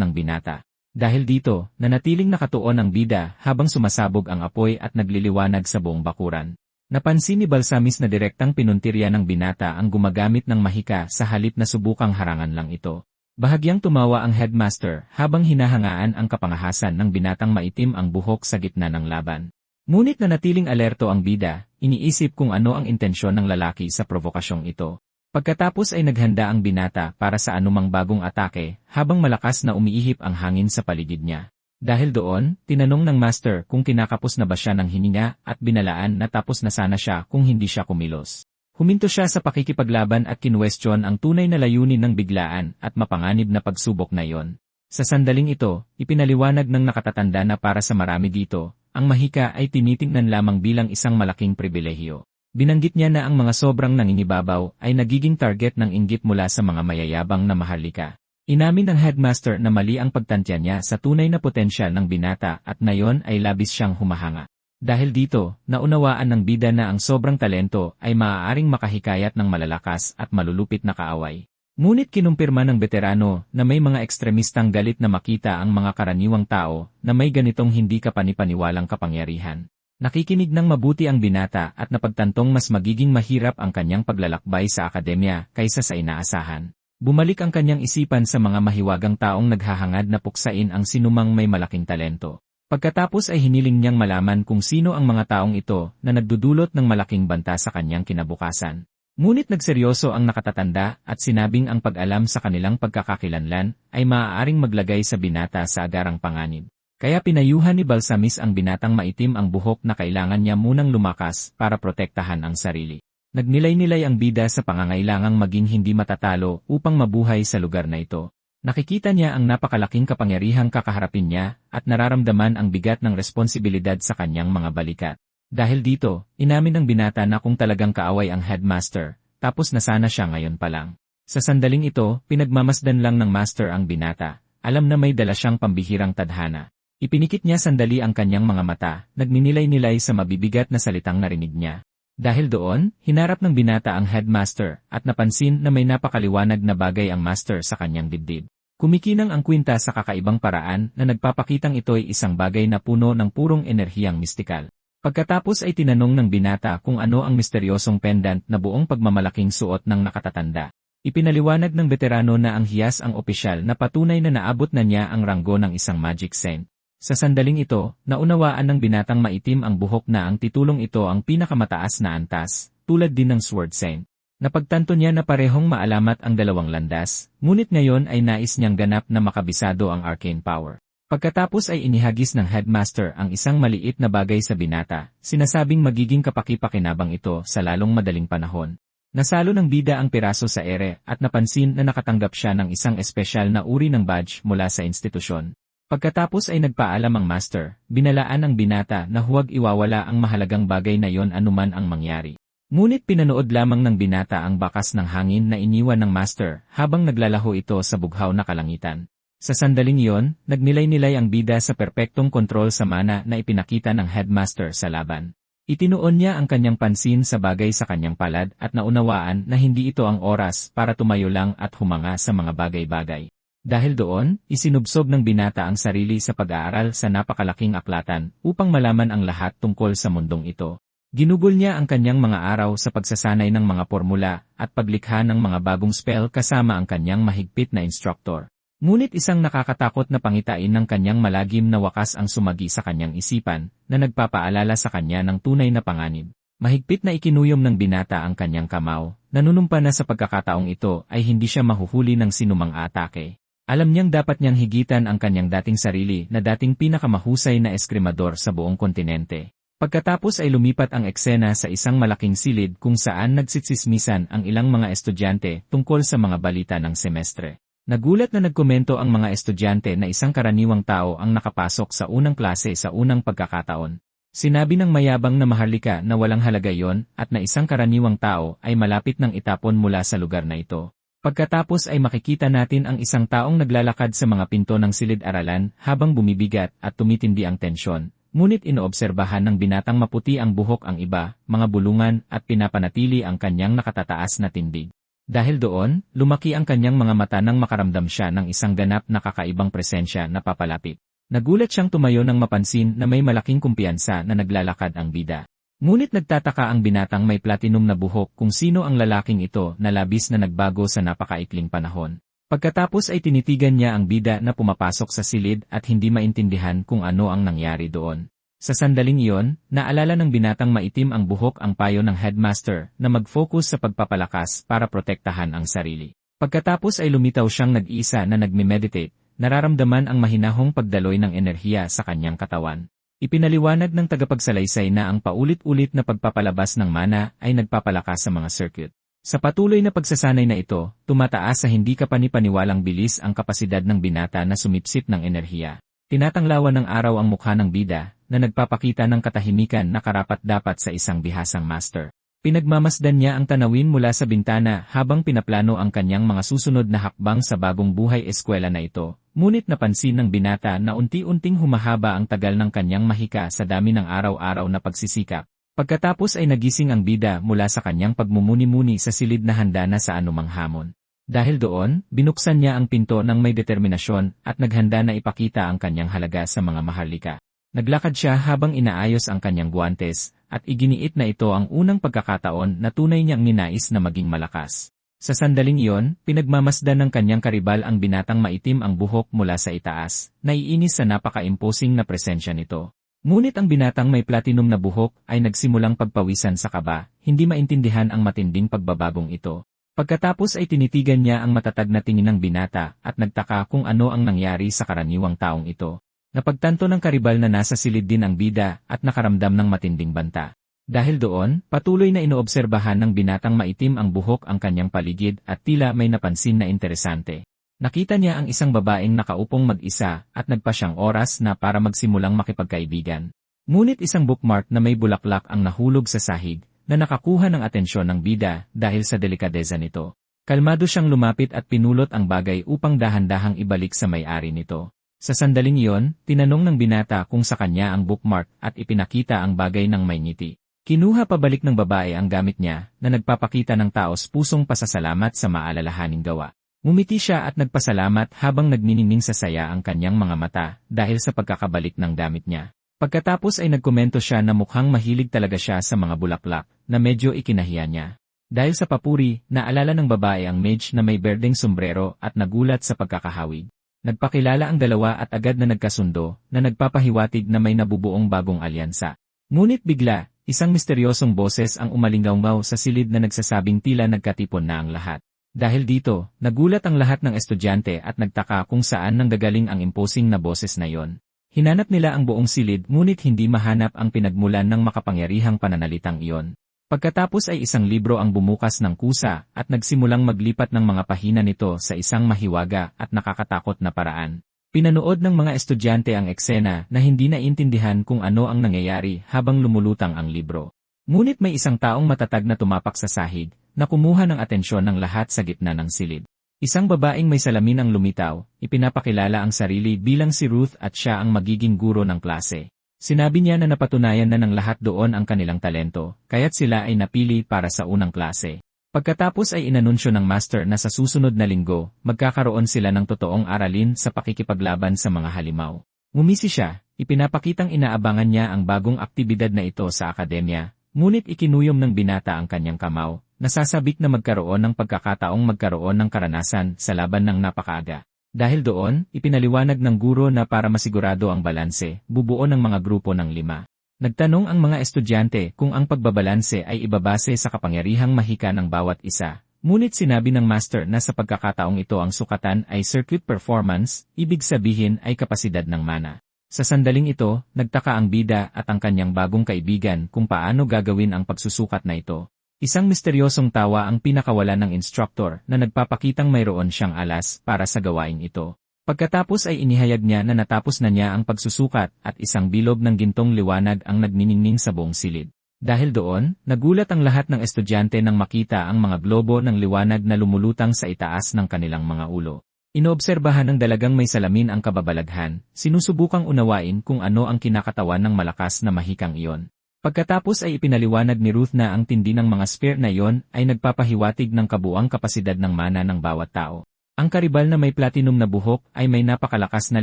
ng binata. Dahil dito, nanatiling nakatuon ang bida habang sumasabog ang apoy at nagliliwanag sa buong bakuran. Napansin ni Balsamis na direktang pinuntirya ng binata ang gumagamit ng mahika sa halip na subukang harangan lang ito. Bahagyang tumawa ang headmaster habang hinahangaan ang kapangahasan ng binatang maitim ang buhok sa gitna ng laban. Ngunit nanatiling alerto ang bida, iniisip kung ano ang intensyon ng lalaki sa provokasyong ito. Pagkatapos ay naghanda ang binata para sa anumang bagong atake habang malakas na umiihip ang hangin sa paligid niya. Dahil doon, tinanong ng master kung kinakapos na ba siya ng hininga at binalaan na tapos na sana siya kung hindi siya kumilos. Huminto siya sa pakikipaglaban at kinwestiyon ang tunay na layunin ng biglaan at mapanganib na pagsubok na iyon. Sa sandaling ito, ipinaliwanag ng nakatatanda na para sa marami dito, ang mahika ay tinitingnan lamang bilang isang malaking pribilehiyo. Binanggit niya na ang mga sobrang nangingibabaw ay nagiging target ng inggit mula sa mga mayayabang na maharlika. Inamin ng headmaster na mali ang pagtantya niya sa tunay na potensyal ng binata at ngayon ay labis siyang humahanga. Dahil dito, naunawaan ng bida na ang sobrang talento ay maaaring makahikayat ng malalakas at malulupit na kaaway. Ngunit kinumpirma ng veterano na may mga ekstremistang galit na makita ang mga karaniwang tao na may ganitong hindi kapanipaniwalang kapangyarihan. Nakikinig ng mabuti ang binata at napagtantong mas magiging mahirap ang kanyang paglalakbay sa akademya kaysa sa inaasahan. Bumalik ang kanyang isipan sa mga mahiwagang taong naghahangad na puksain ang sinumang may malaking talento. Pagkatapos ay hiniling niyang malaman kung sino ang mga taong ito na nagdudulot ng malaking banta sa kanyang kinabukasan. Ngunit nagseryoso ang nakatatanda at sinabing ang pag-alam sa kanilang pagkakakilanlan ay maaaring maglagay sa binata sa agarang panganib. Kaya pinayuhan ni Balsamis ang binatang maitim ang buhok na kailangan niya munang lumakas para protektahan ang sarili. Nagnilay-nilay ang bida sa pangangailangang maging hindi matatalo upang mabuhay sa lugar na ito. Nakikita niya ang napakalaking kapangyarihang kakaharapin niya at nararamdaman ang bigat ng responsibilidad sa kanyang mga balikat. Dahil dito, inamin ng binata na kung talagang kaaway ang headmaster, tapos na sana siya ngayon pa lang. Sa sandaling ito, pinagmamasdan lang ng master ang binata. Alam na may dala siyang pambihirang tadhana. Ipinikit niya sandali ang kanyang mga mata, nagninilay-nilay sa mabibigat na salitang narinig niya. Dahil doon, hinarap ng binata ang headmaster at napansin na may napakaliwanag na bagay ang master sa kanyang dibdib. Kumikinang ang kwinta sa kakaibang paraan na nagpapakitang ito'y isang bagay na puno ng purong enerhiyang mistikal. Pagkatapos ay tinanong ng binata kung ano ang misteryosong pendant na buong pagmamalaking suot ng nakatatanda. Ipinaliwanag ng veterano na ang hiyas ang opisyal na patunay na naabot na niya ang ranggo ng isang magic saint. Sa sandaling ito, naunawaan ng binatang maitim ang buhok na ang titulong ito ang pinakamataas na antas, tulad din ng Sword Saint. Napagtanto niya na parehong maalamat ang dalawang landas, ngunit ngayon ay nais niyang ganap na makabisado ang arcane power. Pagkatapos ay inihagis ng headmaster ang isang maliit na bagay sa binata, sinasabing magiging kapaki-pakinabang ito sa lalong madaling panahon. Nasalo ng bida ang piraso sa ere at napansin na nakatanggap siya ng isang espesyal na uri ng badge mula sa institusyon. Pagkatapos ay nagpaalam ang master, binalaan ang binata na huwag iwawala ang mahalagang bagay na yon anuman ang mangyari. Ngunit pinanood lamang ng binata ang bakas ng hangin na iniwan ng master habang naglalaho ito sa bughaw na kalangitan. Sa sandaling iyon, nagnilay-nilay ang bida sa perpektong kontrol sa mana na ipinakita ng headmaster sa laban. Itinuon niya ang kanyang pansin sa bagay sa kanyang palad at naunawaan na hindi ito ang oras para tumayo lang at humanga sa mga bagay-bagay. Dahil doon, isinubsob ng binata ang sarili sa pag-aaral sa napakalaking aklatan upang malaman ang lahat tungkol sa mundong ito. Ginugol niya ang kanyang mga araw sa pagsasanay ng mga formula at paglikha ng mga bagong spell kasama ang kanyang mahigpit na instructor. Ngunit isang nakakatakot na pangitain ng kanyang malagim na wakas ang sumagi sa kanyang isipan na nagpapaalala sa kanya ng tunay na panganib. Mahigpit na ikinuyom ng binata ang kanyang kamao, nanunumpa na sa pagkakataong ito ay hindi siya mahuhuli ng sinumang atake. Alam niyang dapat niyang higitan ang kanyang dating sarili na dating pinakamahusay na eskrimador sa buong kontinente. Pagkatapos ay lumipat ang eksena sa isang malaking silid kung saan nagsitsismisan ang ilang mga estudyante tungkol sa mga balita ng semestre. Nagulat na nagkomento ang mga estudyante na isang karaniwang tao ang nakapasok sa unang klase sa unang pagkakataon. Sinabi ng mayabang na maharlika na walang halaga yon at na isang karaniwang tao ay malapit ng itapon mula sa lugar na ito. Pagkatapos ay makikita natin ang isang taong naglalakad sa mga pinto ng silid-aralan habang bumibigat at tumitindi ang tensyon. Ngunit inoobserbahan ng binatang maputi ang buhok ang iba, mga bulungan at pinapanatili ang kanyang nakatataas na tindig. Dahil doon, lumaki ang kanyang mga mata nang makaramdam siya ng isang ganap na kakaibang presensya na papalapit. Nagulat siyang tumayo nang mapansin na may malaking kumpiyansa na naglalakad ang bida. Ngunit nagtataka ang binatang may platinum na buhok kung sino ang lalaking ito na labis na nagbago sa napakaikling panahon. Pagkatapos ay tinitigan niya ang bida na pumapasok sa silid at hindi maintindihan kung ano ang nangyari doon. Sa sandaling iyon, naalala ng binatang maitim ang buhok ang payo ng headmaster na mag-focus sa pagpapalakas para protektahan ang sarili. Pagkatapos ay lumitaw siyang nag-iisa na nagme-meditate. Nararamdaman ang mahinahong pagdaloy ng enerhiya sa kanyang katawan. Ipinaliwanag ng tagapagsalaysay na ang paulit-ulit na pagpapalabas ng mana ay nagpapalakas sa mga circuit. Sa patuloy na pagsasanay na ito, tumataas sa hindi kapanipaniwalang bilis ang kapasidad ng binata na sumipsip ng enerhiya. Tinatanglawan ng araw ang mukha ng bida, na nagpapakita ng katahimikan na karapat-dapat sa isang bihasang master. Pinagmamasdan niya ang tanawin mula sa bintana habang pinaplano ang kanyang mga susunod na hakbang sa bagong buhay eskwela na ito. Ngunit napansin ng binata na unti-unting humahaba ang tagal ng kanyang mahika sa dami ng araw-araw na pagsisikap. Pagkatapos ay nagising ang bida mula sa kanyang pagmumuni-muni sa silid na handa na sa anumang hamon. Dahil doon, binuksan niya ang pinto ng may determinasyon at naghanda na ipakita ang kanyang halaga sa mga maharlika. Naglakad siya habang inaayos ang kanyang guwantes, at iginiit na ito ang unang pagkakataon na tunay niyang ninais na maging malakas. Sa sandaling iyon, pinagmamasdan ng kanyang karibal ang binatang maitim ang buhok mula sa itaas, naiinis sa napaka-imposing na presensya nito. Ngunit ang binatang may platinum na buhok ay nagsimulang pagpawisan sa kaba, hindi maintindihan ang matinding pagbabagong ito. Pagkatapos ay tinitigan niya ang matatag na tingin ng binata at nagtaka kung ano ang nangyari sa karaniwang taong ito. Napagtanto ng karibal na nasa silid din ang bida at nakaramdam ng matinding banta. Dahil doon, patuloy na inoobserbahan ng binatang maitim ang buhok ang kanyang paligid at tila may napansin na interesante. Nakita niya ang isang babaeng nakaupong mag-isa at nagpa siyang oras na para magsimulang makipagkaibigan. Ngunit isang bookmark na may bulaklak ang nahulog sa sahig na nakakuha ng atensyon ng bida dahil sa delikadeza nito. Kalmado siyang lumapit at pinulot ang bagay upang dahan-dahang ibalik sa may-ari nito. Sa sandaling iyon, tinanong ng binata kung sa kanya ang bookmark at ipinakita ang bagay ng may ngiti. Kinuha pabalik ng babae ang gamit niya na nagpapakita ng taos pusong pasasalamat sa maalalahaning gawa. Ngumiti siya at nagpasalamat habang nagniningning sa saya ang kanyang mga mata dahil sa pagkakabalik ng damit niya. Pagkatapos ay nagkomento siya na mukhang mahilig talaga siya sa mga bulaklak na medyo ikinahiya niya. Dahil sa papuri, naalala ng babae ang mage na may berdeng sombrero at nagulat sa pagkakahawig. Nagpakilala ang dalawa at agad na nagkasundo na nagpapahiwatig na may nabubuong bagong alyansa. Ngunit bigla, isang misteryosong boses ang umalinggaw sa silid na nagsasabing tila nagkatipon na ang lahat. Dahil dito, nagulat ang lahat ng estudyante at nagtaka kung saan nanggagaling ang imposing na boses na yon. Hinanap nila ang buong silid ngunit hindi mahanap ang pinagmulan ng makapangyarihang pananalitang iyon. Pagkatapos ay isang libro ang bumukas ng kusa at nagsimulang maglipat ng mga pahina nito sa isang mahiwaga at nakakatakot na paraan. Pinanood ng mga estudyante ang eksena na hindi naintindihan kung ano ang nangyayari habang lumulutang ang libro. Ngunit may isang taong matatag na tumapak sa sahig na kumuha ng atensyon ng lahat sa gitna ng silid. Isang babaeng may salamin ang lumitaw, ipinapakilala ang sarili bilang si Ruth at siya ang magiging guro ng klase. Sinabi niya na napatunayan na ng lahat doon ang kanilang talento, kaya't sila ay napili para sa unang klase. Pagkatapos ay inanunsyo ng master na sa susunod na linggo, magkakaroon sila ng totoong aralin sa pakikipaglaban sa mga halimaw. Ngumisi siya, ipinapakitang inaabangan niya ang bagong aktibidad na ito sa akademya, ngunit ikinuyom ng binata ang kanyang kamao, nasasabik na magkaroon ng pagkakataong magkaroon ng karanasan sa laban ng napakaaga. Dahil doon, ipinaliwanag ng guro na para masigurado ang balanse, bubuo ng mga grupo ng 5. Nagtanong ang mga estudyante kung ang pagbabalanse ay ibabase sa kapangyarihang mahika ng bawat isa. Ngunit sinabi ng master na sa pagkakataong ito ang sukatan ay circuit performance, ibig sabihin ay kapasidad ng mana. Sa sandaling ito, nagtaka ang bida at ang kanyang bagong kaibigan kung paano gagawin ang pagsusukat na ito. Isang misteryosong tawa ang pinakawalan ng instructor na nagpapakitang mayroon siyang alas para sa gawaing ito. Pagkatapos ay inihayag niya na natapos na niya ang pagsusukat at isang bilog ng gintong liwanag ang nagniningning sa buong silid. Dahil doon, nagulat ang lahat ng estudyante nang makita ang mga globo ng liwanag na lumulutang sa itaas ng kanilang mga ulo. Inoobserbahan ng dalagang may salamin ang kababalaghan, sinusubukang unawain kung ano ang kinakatawan ng malakas na mahikang iyon. Pagkatapos ay ipinaliwanag ni Ruth na ang tindi ng mga sphere na iyon ay nagpapahiwatig ng kabuuang kapasidad ng mana ng bawat tao. Ang karibal na may platinum na buhok ay may napakalakas na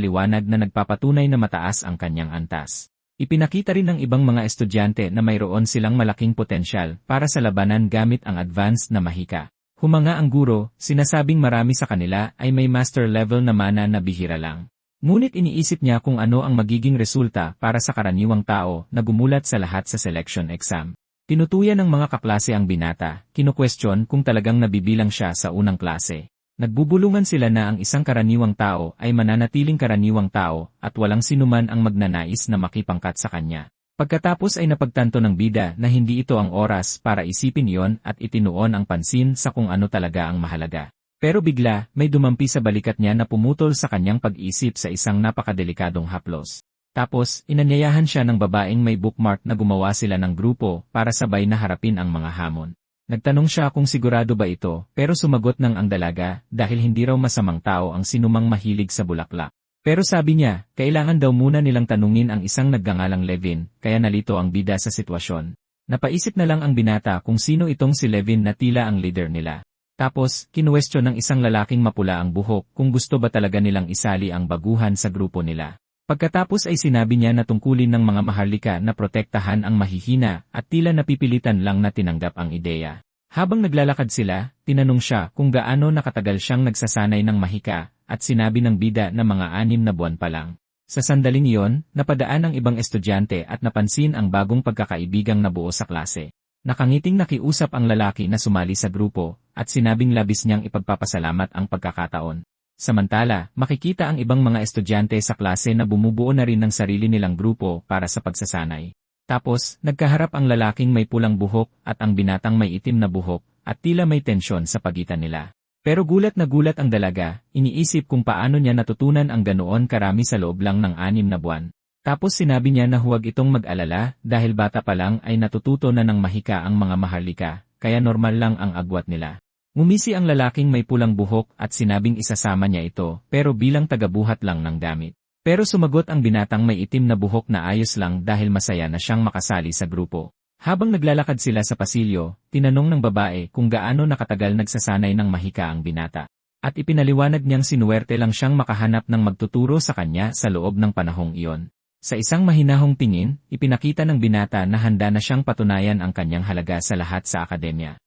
liwanag na nagpapatunay na mataas ang kanyang antas. Ipinakita rin ng ibang mga estudyante na mayroon silang malaking potensyal para sa labanan gamit ang advanced na mahika. Humanga ang guro, sinasabing marami sa kanila ay may master level na mana na bihira lang. Ngunit iniisip niya kung ano ang magiging resulta para sa karaniwang tao na gumulat sa lahat sa selection exam. Tinutuyan ng mga kaklase ang binata, kinukwestiyon kung talagang nabibilang siya sa unang klase. Nagbubulungan sila na ang isang karaniwang tao ay mananatiling karaniwang tao at walang sinuman ang magnanais na makipangkat sa kanya. Pagkatapos ay napagtanto ng bida na hindi ito ang oras para isipin iyon at itinuon ang pansin sa kung ano talaga ang mahalaga. Pero bigla, may dumampi sa balikat niya na pumutol sa kanyang pag-isip sa isang napakadelikadong haplos. Tapos, inanyayahan siya ng babaeng may bookmark na gumawa sila ng grupo para sabay na harapin ang mga hamon. Nagtanong siya kung sigurado ba ito, pero sumagot ng ang dalaga dahil hindi raw masamang tao ang sinumang mahilig sa bulaklak. Pero sabi niya, kailangan daw muna nilang tanungin ang isang nagngangalang Levin, kaya nalito ang bida sa sitwasyon. Napaisip na lang ang binata kung sino itong si Levin na tila ang leader nila. Tapos, kinuwestiyon ng isang lalaking mapula ang buhok kung gusto ba talaga nilang isali ang baguhan sa grupo nila. Pagkatapos ay sinabi niya na tungkulin ng mga maharlika na protektahan ang mahihina at tila napipilitan lang na tinanggap ang ideya. Habang naglalakad sila, tinanong siya kung gaano nakatagal siyang nagsasanay ng mahika at sinabi ng bida na mga 6 na buwan pa lang. Sa sandaling iyon, napadaan ang ibang estudyante at napansin ang bagong pagkakaibigang nabuo sa klase. Nakangiting nakiusap ang lalaki na sumali sa grupo at sinabing labis niyang ipagpapasalamat ang pagkakataon. Samantala, makikita ang ibang mga estudyante sa klase na bumubuo na rin ng sarili nilang grupo para sa pagsasanay. Tapos, nagkaharap ang lalaking may pulang buhok at ang binatang may itim na buhok at tila may tensyon sa pagitan nila. Pero gulat na gulat ang dalaga, iniisip kung paano niya natutunan ang ganoon karami sa loob lang ng 6 na buwan. Tapos sinabi niya na huwag itong mag-alala dahil bata pa lang ay natututo na ng mahika ang mga maharlika, kaya normal lang ang agwat nila. Ngumisi ang lalaking may pulang buhok at sinabing isasama niya ito, pero bilang tagabuhat lang ng gamit. Pero sumagot ang binatang may itim na buhok na ayos lang dahil masaya na siyang makasali sa grupo. Habang naglalakad sila sa pasilyo, tinanong ng babae kung gaano nakatagal nagsasanay ng mahika ang binata. At ipinaliwanag niyang sinuwerte lang siyang makahanap ng magtuturo sa kanya sa loob ng panahong iyon. Sa isang mahinahong tingin, ipinakita ng binata na handa na siyang patunayan ang kanyang halaga sa lahat sa akademya.